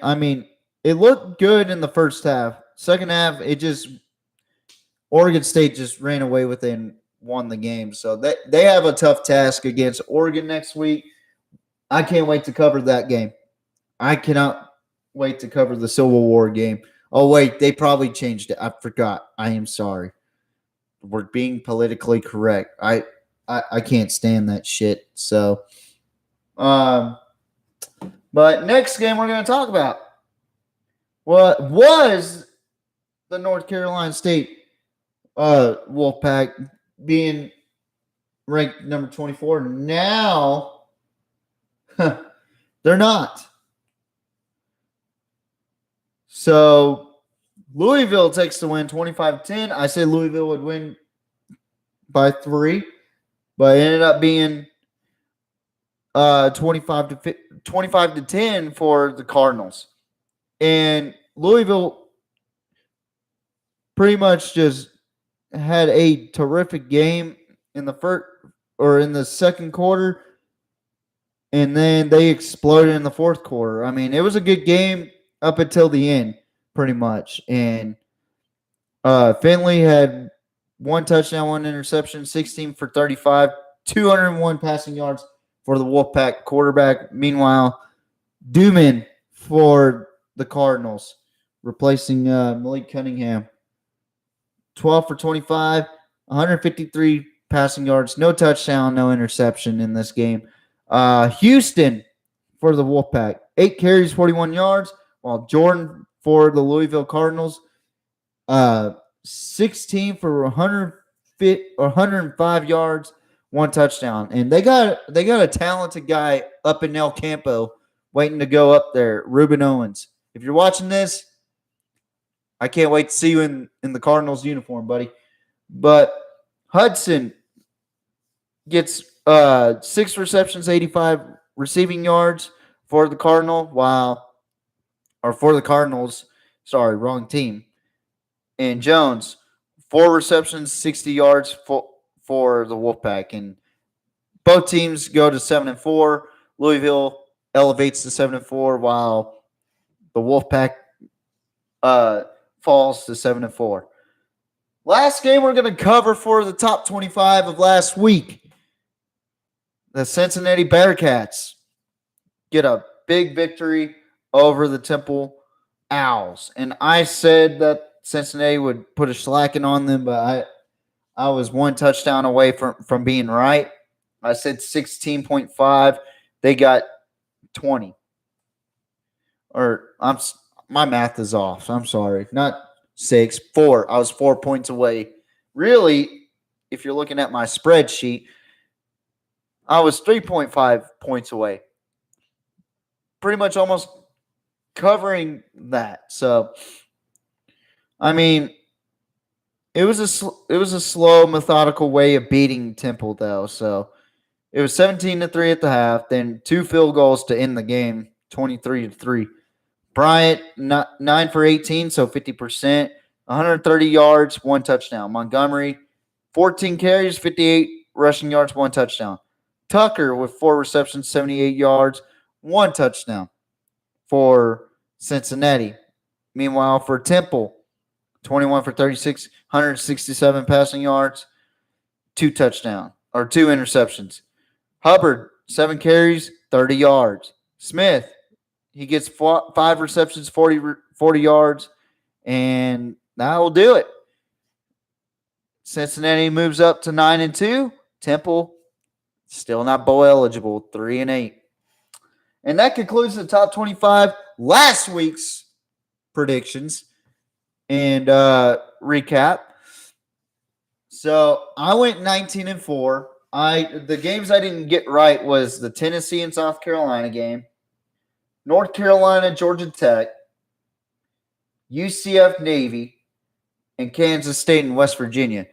I mean, it looked good in the first half. Second half, Oregon State just ran away with it and won the game. So they have a tough task against Oregon next week. I can't wait to cover that game. I cannot wait to cover the Civil War game. Oh, wait, they probably changed it. I forgot. I am sorry. We're being politically correct. I can't stand that shit. So, but next game we're going to talk about what was the North Carolina State Wolfpack being ranked number 24. Now, they're not. So, Louisville takes the win 25-10. I said Louisville would win by 3, but it ended up being 25-10 for the Cardinals. And Louisville pretty much just had a terrific game in the second quarter, and then they exploded in the fourth quarter. I mean, it was a good game up until the end, pretty much. And Finley had 1 touchdown, 1 interception, 16 for 35, 201 passing yards for the Wolfpack quarterback. Meanwhile, Duman for the Cardinals, replacing Malik Cunningham. 12 for 25, 153 passing yards, no touchdown, no interception in this game. Houston for the Wolfpack, 8 carries, 41 yards, while Jordan for the Louisville Cardinals, 16 for 105 yards, 1 touchdown. And they got a talented guy up in El Campo waiting to go up there, Reuben Owens. If you're watching this, I can't wait to see you in the Cardinals uniform, buddy. But Hudson gets 6 receptions, 85 receiving yards for the Cardinals. Sorry, wrong team. And Jones, 4 receptions, 60 yards for the Wolfpack. And both teams go to 7-4. Louisville elevates to 7-4, while the Wolfpack falls to 7-4. Last game we're going to cover for the top 25 of last week. The Cincinnati Bearcats get a big victory over the Temple Owls. And I said that Cincinnati would put a slacking on them, but I was 1 touchdown away from being right. I said 16.5. They got 20. My math is off. I'm sorry. Not 6, 4. I was 4 points away. Really, if you're looking at my spreadsheet, I was 3.5 points away. Pretty much almost covering that. So, I mean, it was a slow, methodical way of beating Temple, though. So it was 17-3 at the half, then 2 field goals to end the game, 23-3. Bryant 9 for 18, so 50%, 130 yards, 1 touchdown. Montgomery 14 carries, 58 rushing yards, 1 touchdown. Tucker with 4 receptions, 78 yards, 1 touchdown for Cincinnati. Meanwhile, for Temple, 21 for 36, 167 passing yards, 2 interceptions. Hubbard, 7 carries, 30 yards. Smith, he gets 5 receptions, 40 yards, and that will do it. Cincinnati moves up to 9-2. Temple still not bowl eligible, 3-8. And that concludes the top 25. Last week's predictions and recap. So I went 19-4. The games I didn't get right was the Tennessee and South Carolina game, North Carolina, Georgia Tech, UCF Navy, and Kansas State and West Virginia.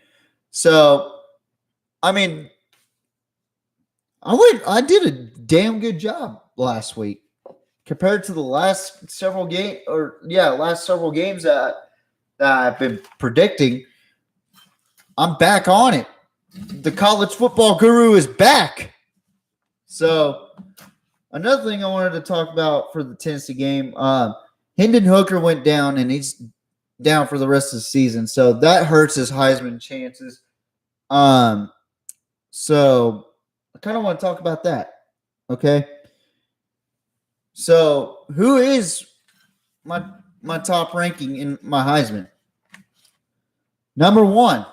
So, I mean, I did a damn good job last week compared to the last several games that I've been predicting. I'm back on it. The college football guru is back. So, another thing I wanted to talk about for the Tennessee game, Hendon Hooker went down, and he's down for the rest of the season. So that hurts his Heisman chances. So I kind of want to talk about that. Okay. So who is my top ranking in my Heisman? Number 1.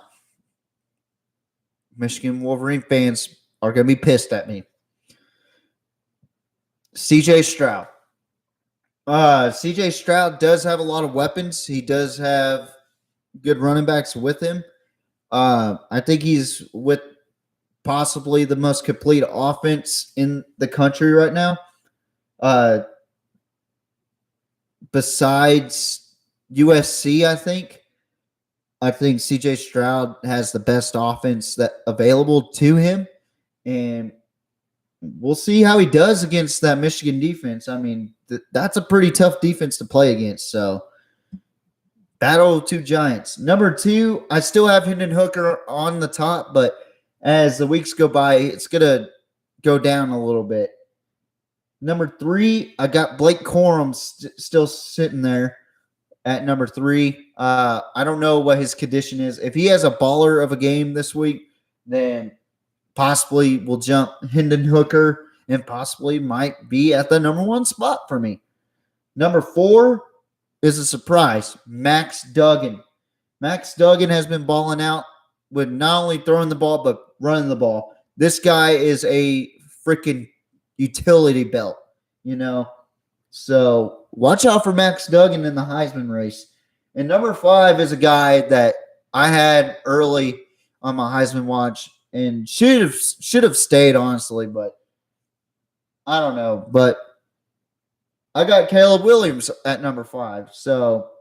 Michigan Wolverine fans are going to be pissed at me. CJ Stroud. CJ Stroud does have a lot of weapons. He does have good running backs with him. I think he's with possibly the most complete offense in the country right now. Besides USC, I think CJ Stroud has the best offense that available to him, and we'll see how he does against that Michigan defense. I mean, that's a pretty tough defense to play against. So, battle of 2 giants. Number 2, I still have Hendon Hooker on the top, but as the weeks go by, it's going to go down a little bit. Number 3, I got Blake Corum still sitting there at number 3. I don't know what his condition is. If he has a baller of a game this week, then possibly will jump Hendon Hooker and possibly might be at the number 1 spot for me. Number 4 is a surprise, Max Duggan. Max Duggan has been balling out with not only throwing the ball, but running the ball. This guy is a freaking utility belt, So watch out for Max Duggan in the Heisman race. And number 5 is a guy that I had early on my Heisman watch and should have stayed, honestly, but I don't know. But I got Caleb Williams at number 5. So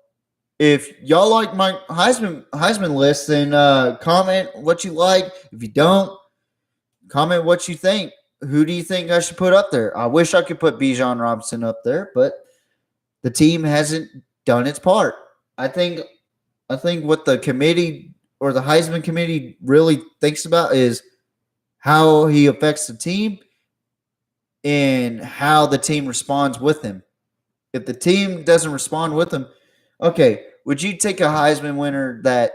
if y'all like my Heisman list, then comment what you like. If you don't, comment what you think. Who do you think I should put up there? I wish I could put Bijan Robinson up there, but the team hasn't done its part. I think what the committee or the Heisman committee really thinks about is how he affects the team and how the team responds with him. If the team doesn't respond with him, okay, would you take a Heisman winner that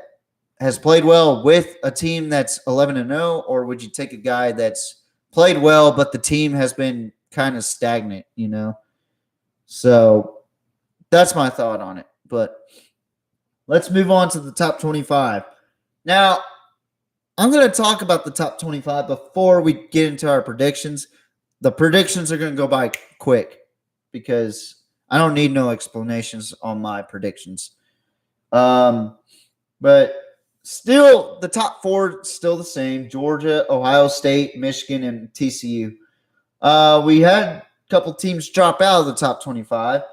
has played well with a team that's 11-0, or would you take a guy that's played well, but the team has been kind of stagnant, So that's my thought on it. But let's move on to the top 25. Now, I'm going to talk about the top 25 before we get into our predictions. The predictions are going to go by quick because I don't need no explanations on my predictions. But still, the top 4 still the same: Georgia, Ohio State, Michigan, and TCU. We had a couple teams drop out of the top 25.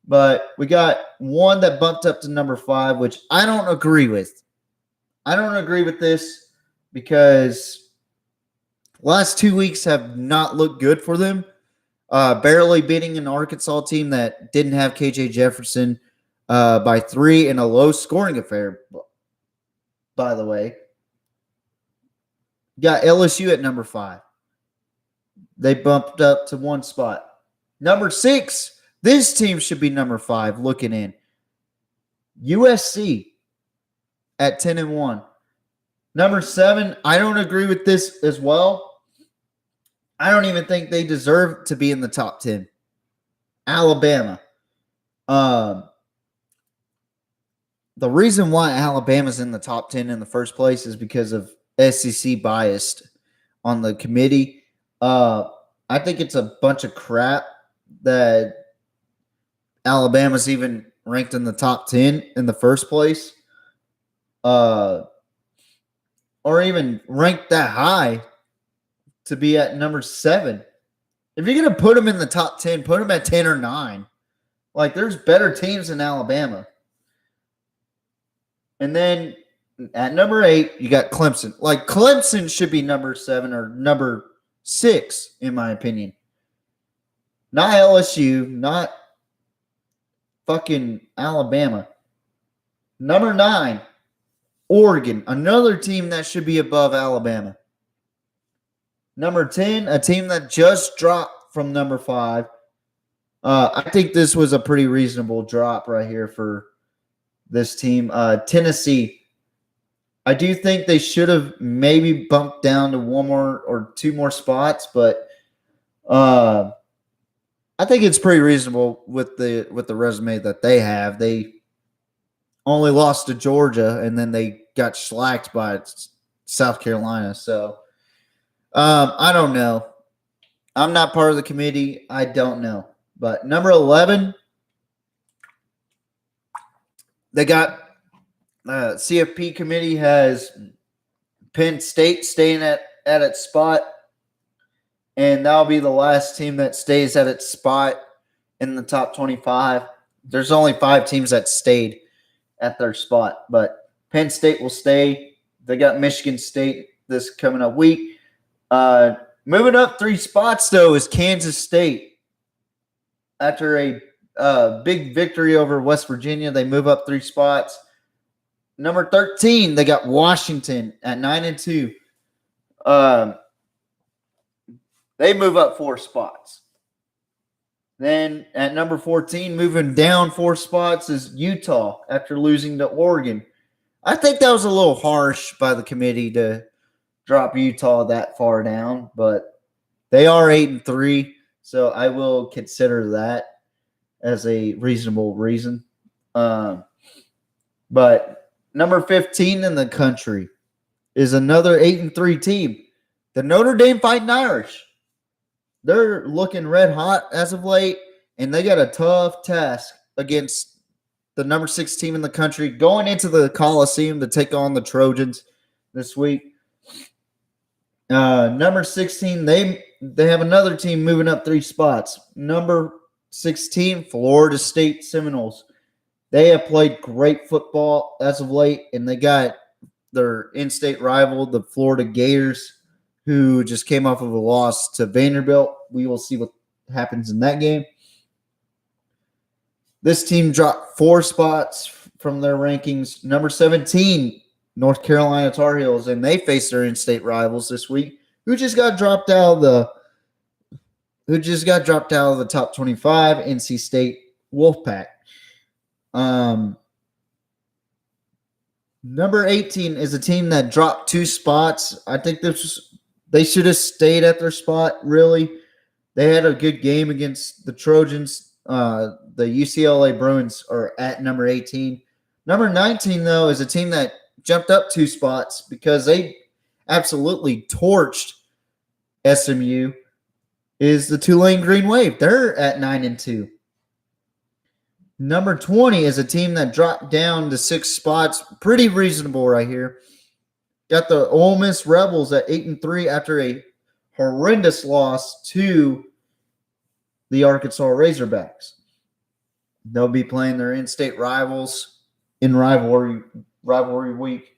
But we got one that bumped up to number 5, which I don't agree with. I don't agree with this because last 2 weeks have not looked good for them. Barely beating an Arkansas team that didn't have KJ Jefferson by 3 in a low-scoring affair, by the way. Got LSU at number 5. They bumped up to 1 spot. Number 6, this team should be number 5 looking in. USC at 10-1. Number 7, I don't agree with this as well. I don't even think they deserve to be in the top 10. Alabama. The reason why Alabama's in the top 10 in the first place is because of SEC biased on the committee. I think it's a bunch of crap that Alabama's even ranked in the top 10 in the first place. Or even ranked that high to be at number 7. If you're going to put them in the top 10, put them at 10 or 9. Like, there's better teams in Alabama. And then at number 8, you got Clemson. Like, Clemson should be number 7 or number 6, in my opinion. Not LSU, not fucking Alabama. Number 9, Oregon, another team that should be above Alabama. Number 10, a team that just dropped from number 5. I think this was a pretty reasonable drop right here for this team. Tennessee, I do think they should have maybe bumped down to 1 more or 2 more spots, but I think it's pretty reasonable with the resume that they have. They only lost to Georgia, and then they got shellacked by South Carolina. So I don't know. I'm not part of the committee. I don't know. But number 11, they got CFP committee has Penn State staying at its spot. And that'll be the last team that stays at its spot in the top 25. There's only 5 teams that stayed at their spot. But Penn State will stay. They got Michigan State this coming up week. Moving up 3 spots, though, is Kansas State. After a big victory over West Virginia, they move up 3 spots. Number 13, they got Washington at 9-2. They move up 4 spots. Then at number 14, moving down 4 spots is Utah after losing to Oregon. I think that was a little harsh by the committee to drop Utah that far down, but they are 8-3, so I will consider that as a reasonable reason. But number 15 in the country is another 8-3 team, the Notre Dame Fighting Irish. They're looking red hot as of late, and they got a tough task against the number 6 team in the country going into the Coliseum to take on the Trojans this week. Number 16, they have another team moving up 3 spots. Number 16, Florida State Seminoles. They have played great football as of late, and they got their in-state rival, the Florida Gators, who just came off of a loss to Vanderbilt. We will see what happens in that game. This team dropped 4 spots from their rankings. Number 17, North Carolina Tar Heels, and they face their in-state rivals this week, who just got dropped out of the top 25, NC State Wolfpack. Number 18 is a team that dropped 2 spots. I think they should have stayed at their spot, really. They had a good game against the Trojans. The UCLA Bruins are at number 18. Number 19, though, is a team that jumped up 2 spots because they absolutely torched SMU, is the Tulane Green Wave. They're at 9-2. Number 20 is a team that dropped down to 6 spots. Pretty reasonable right here. Got the Ole Miss Rebels at 8-3 after a horrendous loss to the Arkansas Razorbacks. They'll be playing their in-state rivals in rivalry week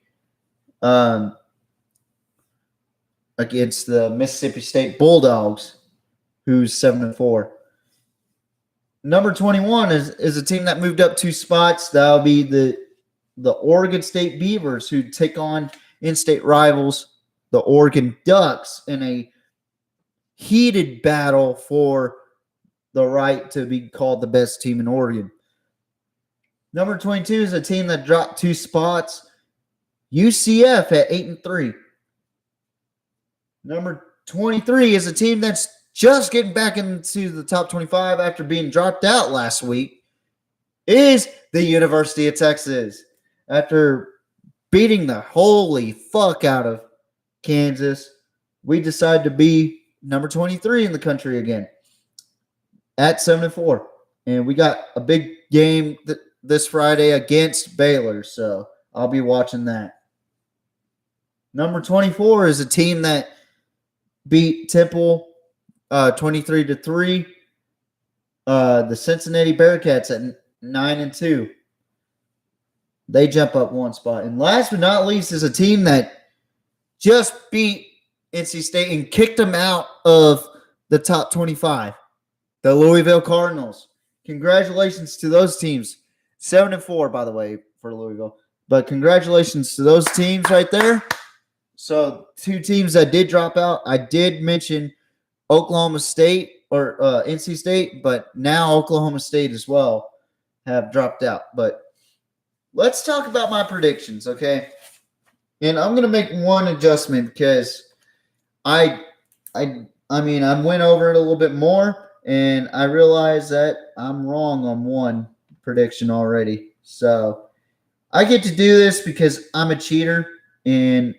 against the Mississippi State Bulldogs, who's 7-4. Number 21 is a team that moved up 2 spots. That'll be the Oregon State Beavers, who take on in-state rivals, the Oregon Ducks, in a heated battle for the right to be called the best team in Oregon. Number 22 is a team that dropped 2 spots, UCF at 8-3. Number 23 is a team that's just getting back into the top 25 after being dropped out last week, is the University of Texas. After beating the holy fuck out of Kansas, we decided to be number 23 in the country again at 7-4. And we got a big game this Friday against Baylor, so I'll be watching that. Number 24 is a team that beat Temple 23-3. The Cincinnati Bearcats at 9-2. They jump up 1 spot. And last but not least is a team that just beat NC State and kicked them out of the top 25. The Louisville Cardinals. Congratulations to those teams. 7-4, by the way, for Louisville. But congratulations to those teams right there. So 2 teams that did drop out. I did mention Oklahoma State or NC State, but now Oklahoma State as well have dropped out. But let's talk about my predictions, okay? And I'm going to make one adjustment because I went over it a little bit more, and I realized that I'm wrong on one prediction already. So I get to do this because I'm a cheater, and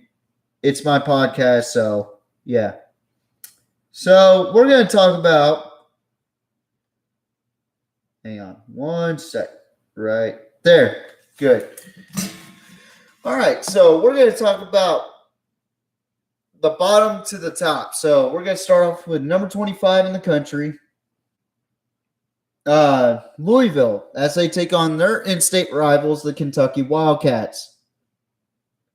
it's my podcast, so yeah. So we're going to talk about – hang on one sec. Right there. Good. All right, so we're going to talk about the bottom to the top. So we're going to start off with number 25 in the country, Louisville, as they take on their in-state rivals, the Kentucky Wildcats.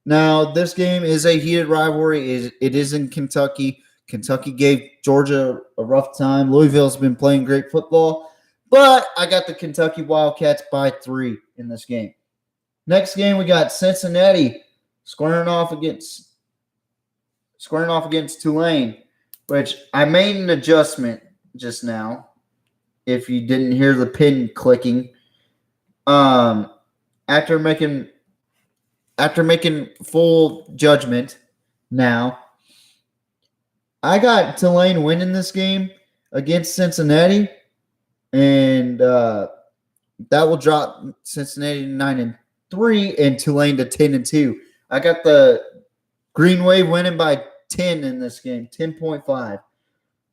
Now, this game is a heated rivalry. It is in Kentucky. Kentucky gave Georgia a rough time. Louisville's been playing great football, but I got the Kentucky Wildcats by 3 in this game. Next game, we got Cincinnati squaring off against Tulane, which I made an adjustment just now. If you didn't hear the pin clicking, after making full judgment, now I got Tulane winning this game against Cincinnati, and that will drop Cincinnati to 9-3 and Tulane to 10-2. I got the Green Wave winning by 10 in this game, 10.5.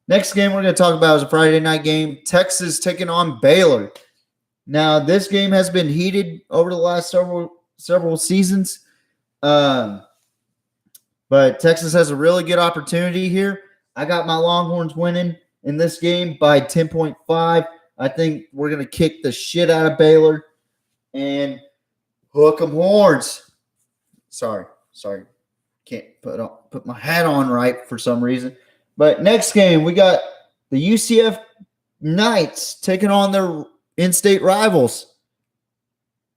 Next game we're going to talk about is a Friday night game. Texas taking on Baylor. Now, this game has been heated over the last several seasons. But Texas has a really good opportunity here. I got my Longhorns winning in this game by 10.5. I think we're going to kick the shit out of Baylor and hook 'em horns. Sorry. Can't put my hat on right for some reason. But next game, we got the UCF Knights taking on their in-state rivals,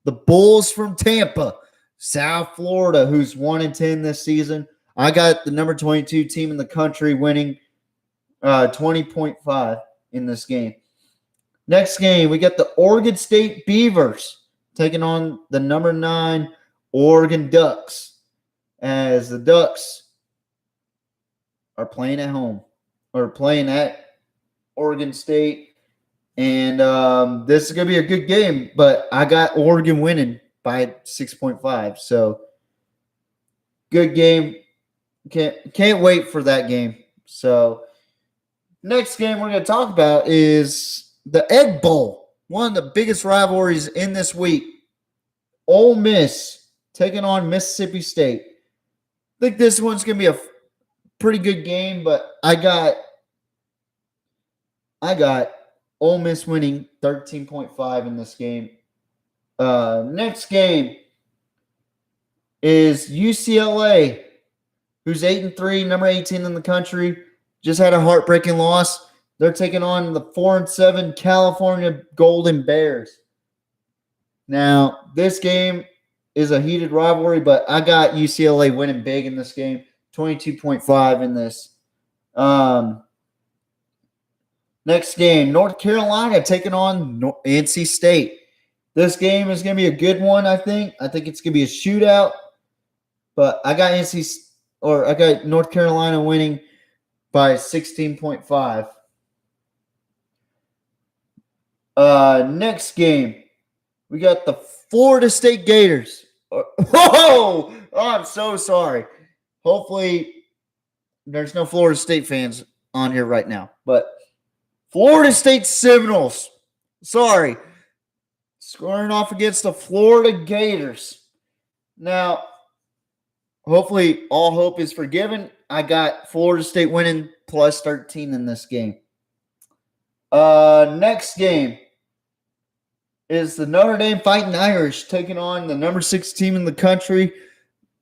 the Bulls from Tampa, South Florida, who's 1-10 this season. I got the number 22 team in the country winning 20.5 in this game. Next game, we got the Oregon State Beavers taking on the number 9 Oregon Ducks, as the Ducks are playing at home or playing at Oregon State. And this is going to be a good game, but I got Oregon winning by 6.5. So good game. Can't wait for that game. So next game we're going to talk about is the Egg Bowl, one of the biggest rivalries in this week. Ole Miss taking on Mississippi State. I think this one's going to be a pretty good game, but I got Ole Miss winning 13.5 in this game. Next game is UCLA, who's 8-3, number 18 in the country. Just had a heartbreaking loss. They're taking on the 4-7 California Golden Bears. Now, this game is a heated rivalry, but I got UCLA winning big in this game, 22.5 in this. Next game, North Carolina taking on NC State. This game is going to be a good one, I think. I think it's going to be a shootout, but I got North Carolina winning by 16.5. Next game, we got the Florida State Gators. Oh, I'm so sorry. Hopefully, there's no Florida State fans on here right now. But Florida State Seminoles, sorry, scoring off against the Florida Gators. Now, hopefully, all hope is forgiven. I got Florida State winning plus 13 in this game. Next game is the Notre Dame Fighting Irish taking on the number 6 team in the country,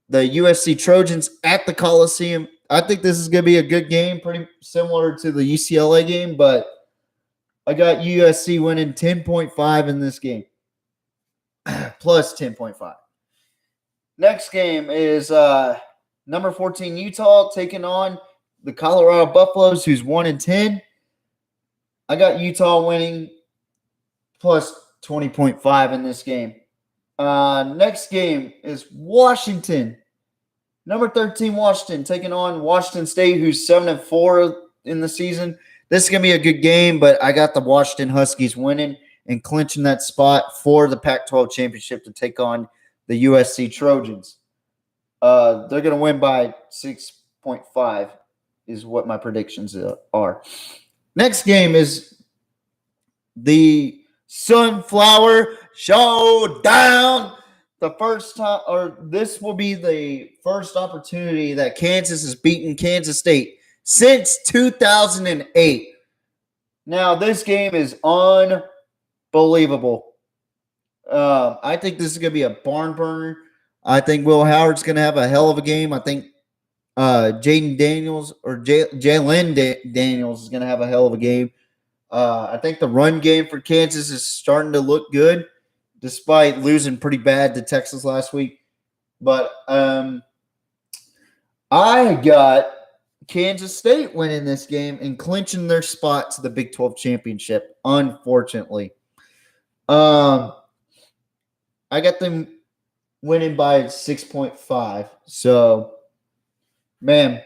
the USC Trojans, at the Coliseum. I think this is going to be a good game, pretty similar to the UCLA game, but I got USC winning 10.5 in this game, plus 10.5. Next game is number 14 Utah taking on the Colorado Buffaloes, who's 1-10. I got Utah winning plus 20.5 in this game. Next game is Washington. Number 13 Washington taking on Washington State, who's 7-4 in the season. This is going to be a good game, but I got the Washington Huskies winning and clinching that spot for the Pac-12 championship to take on the USC Trojans. They're going to win by 6.5 is what my predictions are. Next game is the Sunflower Showdown. The first time, or this will be the first opportunity that Kansas has beaten Kansas State since 2008. Now, this game is unbelievable. I think this is going to be a barn burner. I think Will Howard's going to have a hell of a game. I think Jalen Daniels is going to have a hell of a game. I think the run game for Kansas is starting to look good, despite losing pretty bad to Texas last week. But I got Kansas State winning this game and clinching their spot to the Big 12 championship, unfortunately. I got them winning by 6.5. So, man,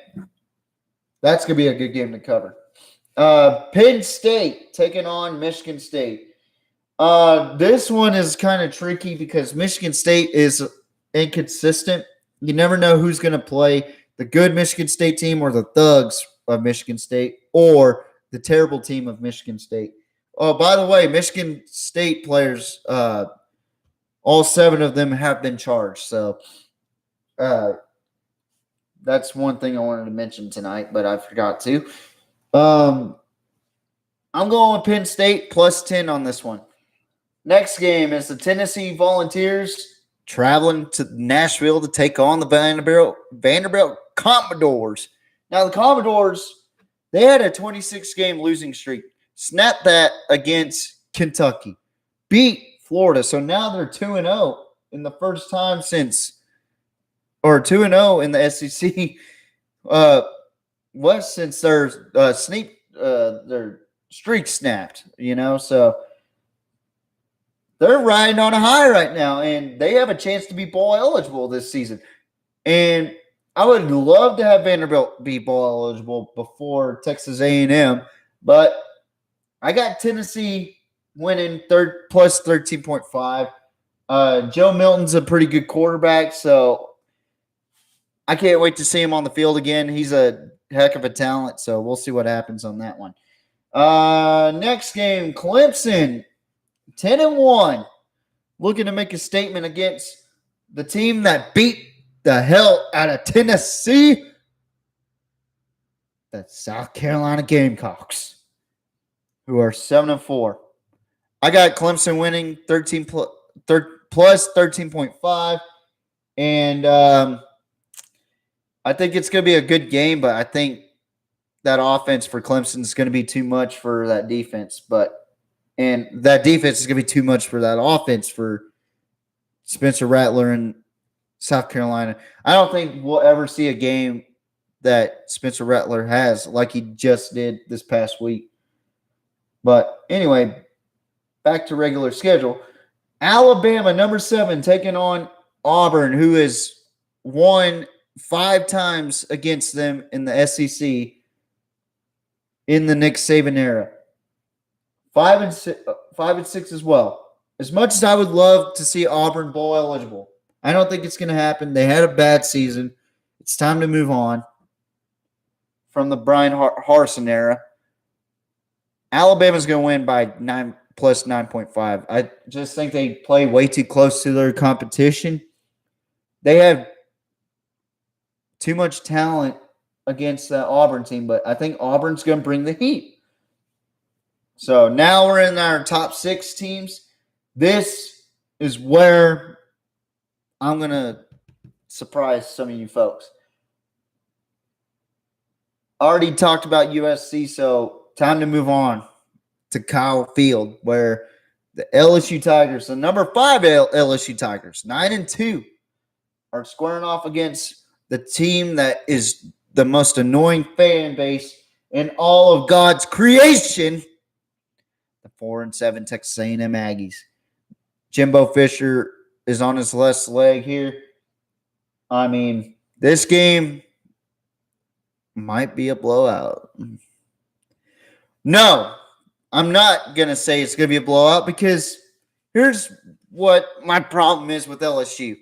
that's going to be a good game to cover. Penn State taking on Michigan State. This one is kind of tricky because Michigan State is inconsistent. You never know who's going to play the good Michigan State team or the thugs of Michigan State or the terrible team of Michigan State. Oh, by the way, Michigan State players, all 7 of them have been charged. So that's one thing I wanted to mention tonight, but I forgot to. I'm going with Penn State plus 10 on this one. Next game is the Tennessee Volunteers traveling to Nashville to take on the Vanderbilt Commodores. Now, the Commodores, they had a 26-game losing streak. Snapped that against Kentucky. Beat Florida. So now they're 2-0 in the first time since – or 2-0 in the SEC since their streak snapped, so they're riding on a high right now, and they have a chance to be bowl eligible this season. And I would love to have Vanderbilt be bowl eligible before Texas A&M, but I got Tennessee winning plus 13.5. Joe Milton's a pretty good quarterback, so I can't wait to see him on the field again. He's a heck of a talent, so we'll see what happens on that one. Next game, Clemson, 10-1, looking to make a statement against the team that beat the hell out of Tennessee, the South Carolina Gamecocks. who are 7-4. I got Clemson winning 13.5, and I think it's going to be a good game, but I think that offense for Clemson is going to be too much for that defense. And that defense is going to be too much for that offense for Spencer Rattler and South Carolina. I don't think we'll ever see a game that Spencer Rattler has like he just did this past week. But anyway, back to regular schedule. Alabama, number 7, taking on Auburn, who has won 5 times against them in the SEC in the Nick Saban era. 5-6 as well. As much as I would love to see Auburn bowl eligible, I don't think it's going to happen. They had a bad season. It's time to move on from the Brian Harsin era. Alabama's going to win by 9 plus 9.5. I just think they play way too close to their competition. They have too much talent against the Auburn team, but I think Auburn's going to bring the heat. So now we're in our top 6 teams. This is where I'm going to surprise some of you folks. Already talked about USC, so time to move on to Kyle Field, where the LSU Tigers, the number 5 LSU Tigers, 9-2, are squaring off against the team that is the most annoying fan base in all of God's creation, the 4-7 Texas A&M Aggies. Jimbo Fisher is on his last leg here. I mean, this game might be a blowout. No, I'm not going to say it's going to be a blowout because here's what my problem is with LSU.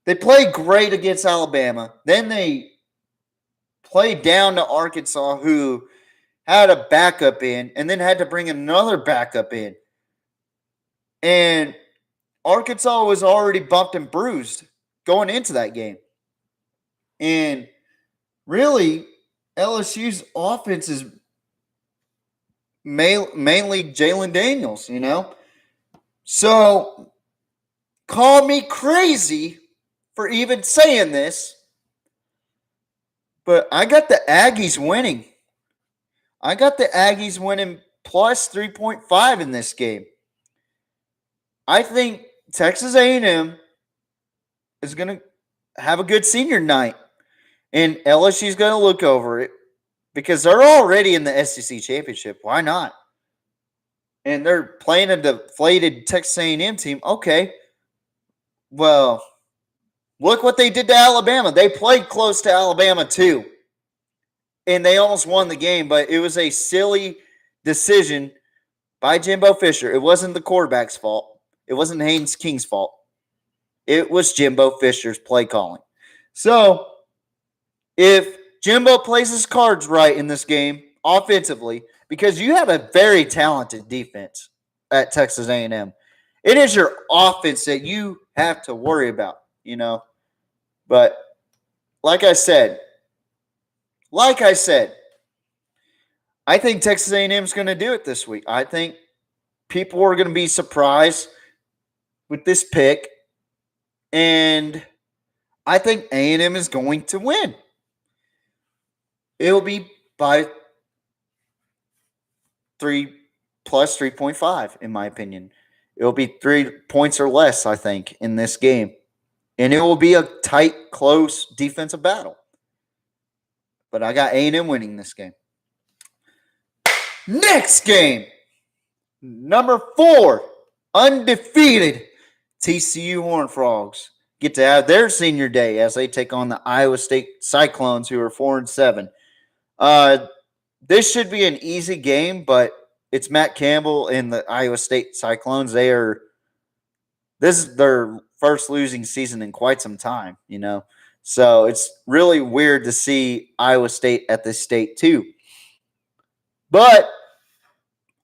They played great against Alabama. Then they played down to Arkansas, who had a backup in, and then had to bring another backup in. And Arkansas was already bumped and bruised going into that game. And really, LSU's offense is mainly Jalen Daniels, you know? So, call me crazy for even saying this, but I got the Aggies winning. I got the Aggies winning plus 3.5 in this game. I think Texas A&M is going to have a good senior night, and LSU's going to look over it because they're already in the SEC championship. Why not? And they're playing a deflated Texas A&M team. Okay, well, look what they did to Alabama. They played close to Alabama too, and they almost won the game, but it was a silly decision by Jimbo Fisher. It wasn't the quarterback's fault. It wasn't Haynes King's fault. It was Jimbo Fisher's play calling. So, if Jimbo plays his cards right in this game offensively, because you have a very talented defense at Texas A&M, it is your offense that you have to worry about, you know. But like I said, I think Texas A&M is going to do it this week. I think people are going to be surprised with this pick, and I think A&M is going to win. It'll be by 3 plus 3.5, in my opinion. It'll be 3 points or less, I think, in this game. And it will be a tight, close defensive battle. But I got A&M winning this game. Next game, number 4, undefeated TCU Horned Frogs get to have their senior day as they take on the Iowa State Cyclones, who are 4-7. This should be an easy game, but it's Matt Campbell and the Iowa State Cyclones. This is their first losing season in quite some time, you know. So it's really weird to see Iowa State at this state too. But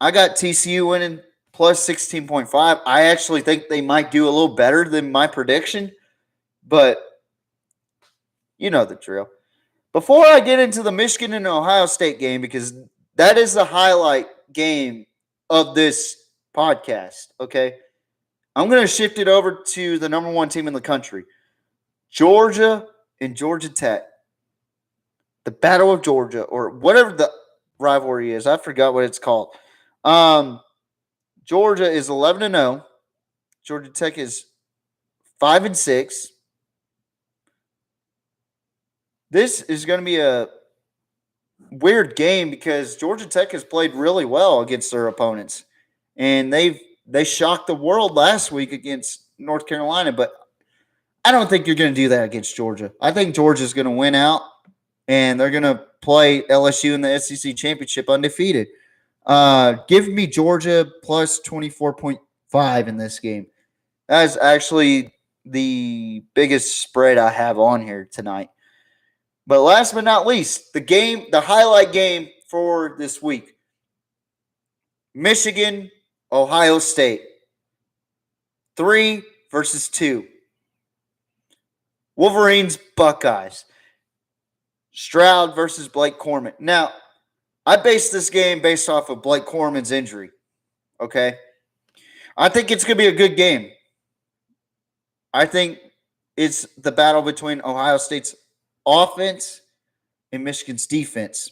I got TCU winning plus 16.5. I actually think they might do a little better than my prediction, but you know the drill. Before I get into the Michigan and Ohio State game, because that is the highlight game of this podcast, okay? I'm going to shift it over to the number one team in the country, Georgia and Georgia Tech. The Battle of Georgia, or whatever the rivalry is. I forgot what it's called. Georgia is 11-0. Georgia Tech is 5-6. This is going to be a weird game because Georgia Tech has played really well against their opponents, and they shocked the world last week against North Carolina. But I don't think you're going to do that against Georgia. I think Georgia's going to win out, and they're going to play LSU in the SEC championship undefeated. Give me Georgia plus 24.5 in this game. That is actually the biggest spread I have on here tonight. But last but not least, the highlight game for this week. Michigan, Ohio State. 3 versus 2. Wolverines, Buckeyes. Stroud versus Blake Corman. Now, I based this game based off of Blake Corman's injury. Okay? I think it's going to be a good game. I think it's the battle between Ohio State's offense and Michigan's defense.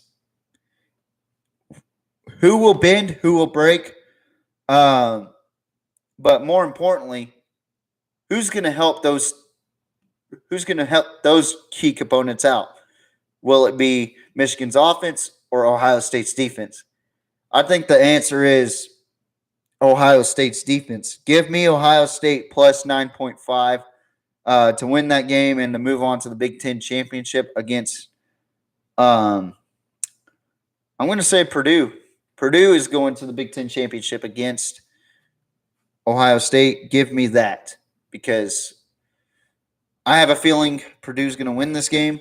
Who will bend? Who will break? But more importantly, who's going to help those key components out? Will it be Michigan's offense or Ohio State's defense? I think the answer is Ohio State's defense. Give me Ohio State plus 9.5 to win that game and to move on to the Big Ten championship against, I'm going to say Purdue. Purdue is going to the Big Ten championship against Ohio State. Give me that because I have a feeling Purdue's going to win this game.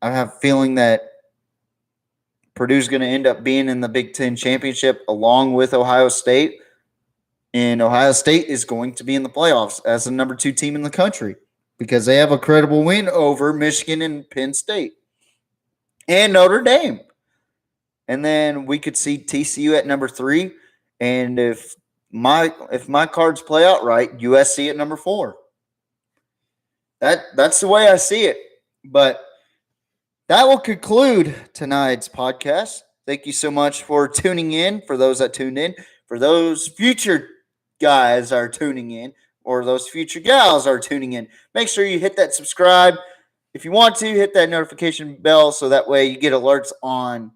I have a feeling that Purdue's going to end up being in the Big Ten championship along with Ohio State. And Ohio State is going to be in the playoffs as the number 2 team in the country because they have a credible win over Michigan and Penn State and Notre Dame. And then we could see TCU at number 3. And if my cards play out right, USC at number 4. That's the way I see it. But that will conclude tonight's podcast. Thank you so much for tuning in, for those that tuned in. For those future guys are tuning in, or those future gals are tuning in, make sure you hit that subscribe. If you want to, hit that notification bell so that way you get alerts on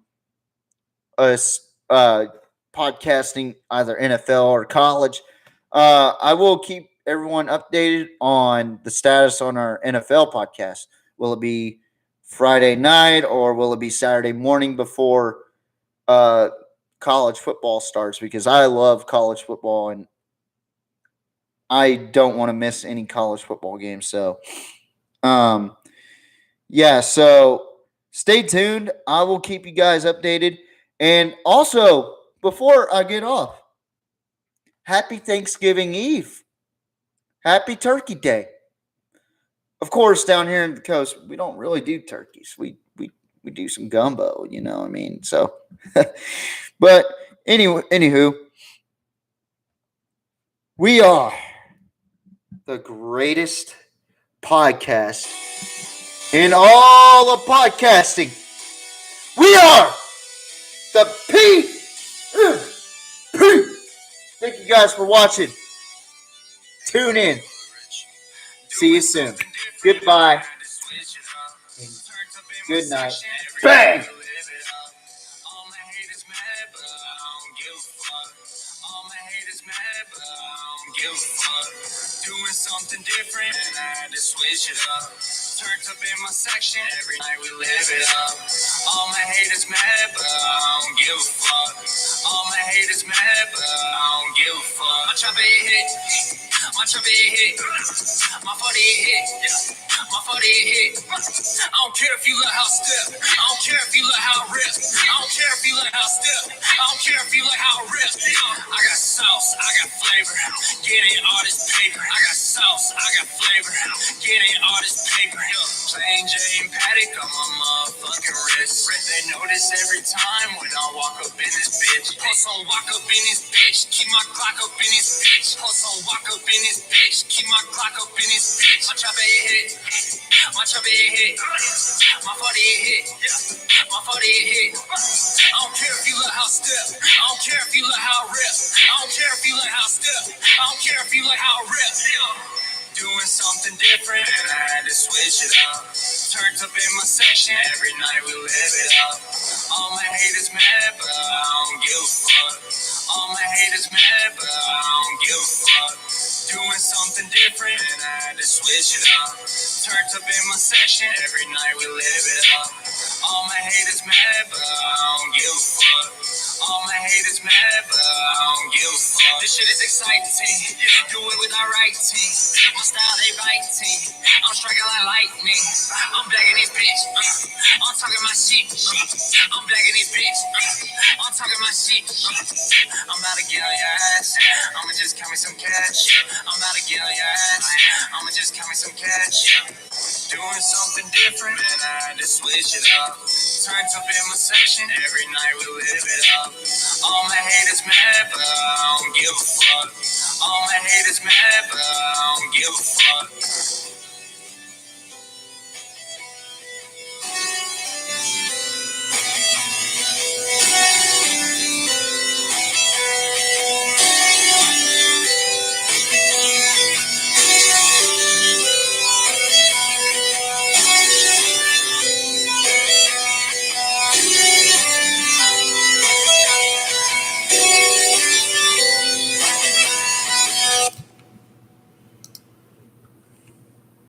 us podcasting either NFL or college. I will keep everyone updated on the status on our NFL podcast. Will it be Friday night or will it be Saturday morning before college football starts? Because I love college football and I don't want to miss any college football games. So, so stay tuned. I will keep you guys updated. And also, before I get off, happy Thanksgiving Eve. Happy Turkey Day. Of course, down here in the coast, we don't really do turkeys. We do some gumbo, you know what I mean? So, but anywho, we are the greatest podcast in all of podcasting. We are the PMP. Thank you guys for watching. Tune in. See you soon. Goodbye. Good night. Bang! Doing something different, and I had to switch it up. Turned up in my section, every night we live it up. All my haters mad, but I don't give a fuck. All my haters mad, but I don't give a fuck. My chopper hit, my chopper hit, my 40 hit, my 40 hit. I don't care if you let how step, I don't care if you let how rip, I don't care if you let how step, I don't care if you let how rip. I got sauce, I got flavor, getting all this paper. I got sauce, I got flavor, getting all this paper. paper. Plain Jane Paddock on my motherfucking wrist. They notice every time when I walk up in this bitch. Hustle, walk up in this bitch. Keep my clock up in this bitch. Hustle, walk up in this bitch. Keep my clock up in this bitch. My chopper hit. My chopper hit. My 40 hit. My 40 hit. I don't care if you look how step. I don't care if you look how rip. I don't care if you look how step. I don't care if you look how rip. Doing something different, and I had to switch it up. Turned up in my section, every night we live it up. All my haters mad, but I don't give a fuck. All my haters mad, but I don't give a fuck. Doing something different, and I had to switch it up. Turned up in my section, every night we live it up. All my haters mad, but I don't give a fuck. All my haters mad, but I don't give a fuck. This shit is exciting. Do it with our right team. My style, they biting. I'm striking like lightning. I'm bagging this bitch. I'm talking my shit. I'm bagging this bitch. I'm talking my shit. I'm about to get on your ass. I'ma just count me some cash. I'm about to get on your ass. I'ma just count me some cash. Doing something different, and I had to switch it up. Turned up in my section, every night we live it up. All my haters mad, but I don't give a fuck. All my haters mad, but I don't give a fuck.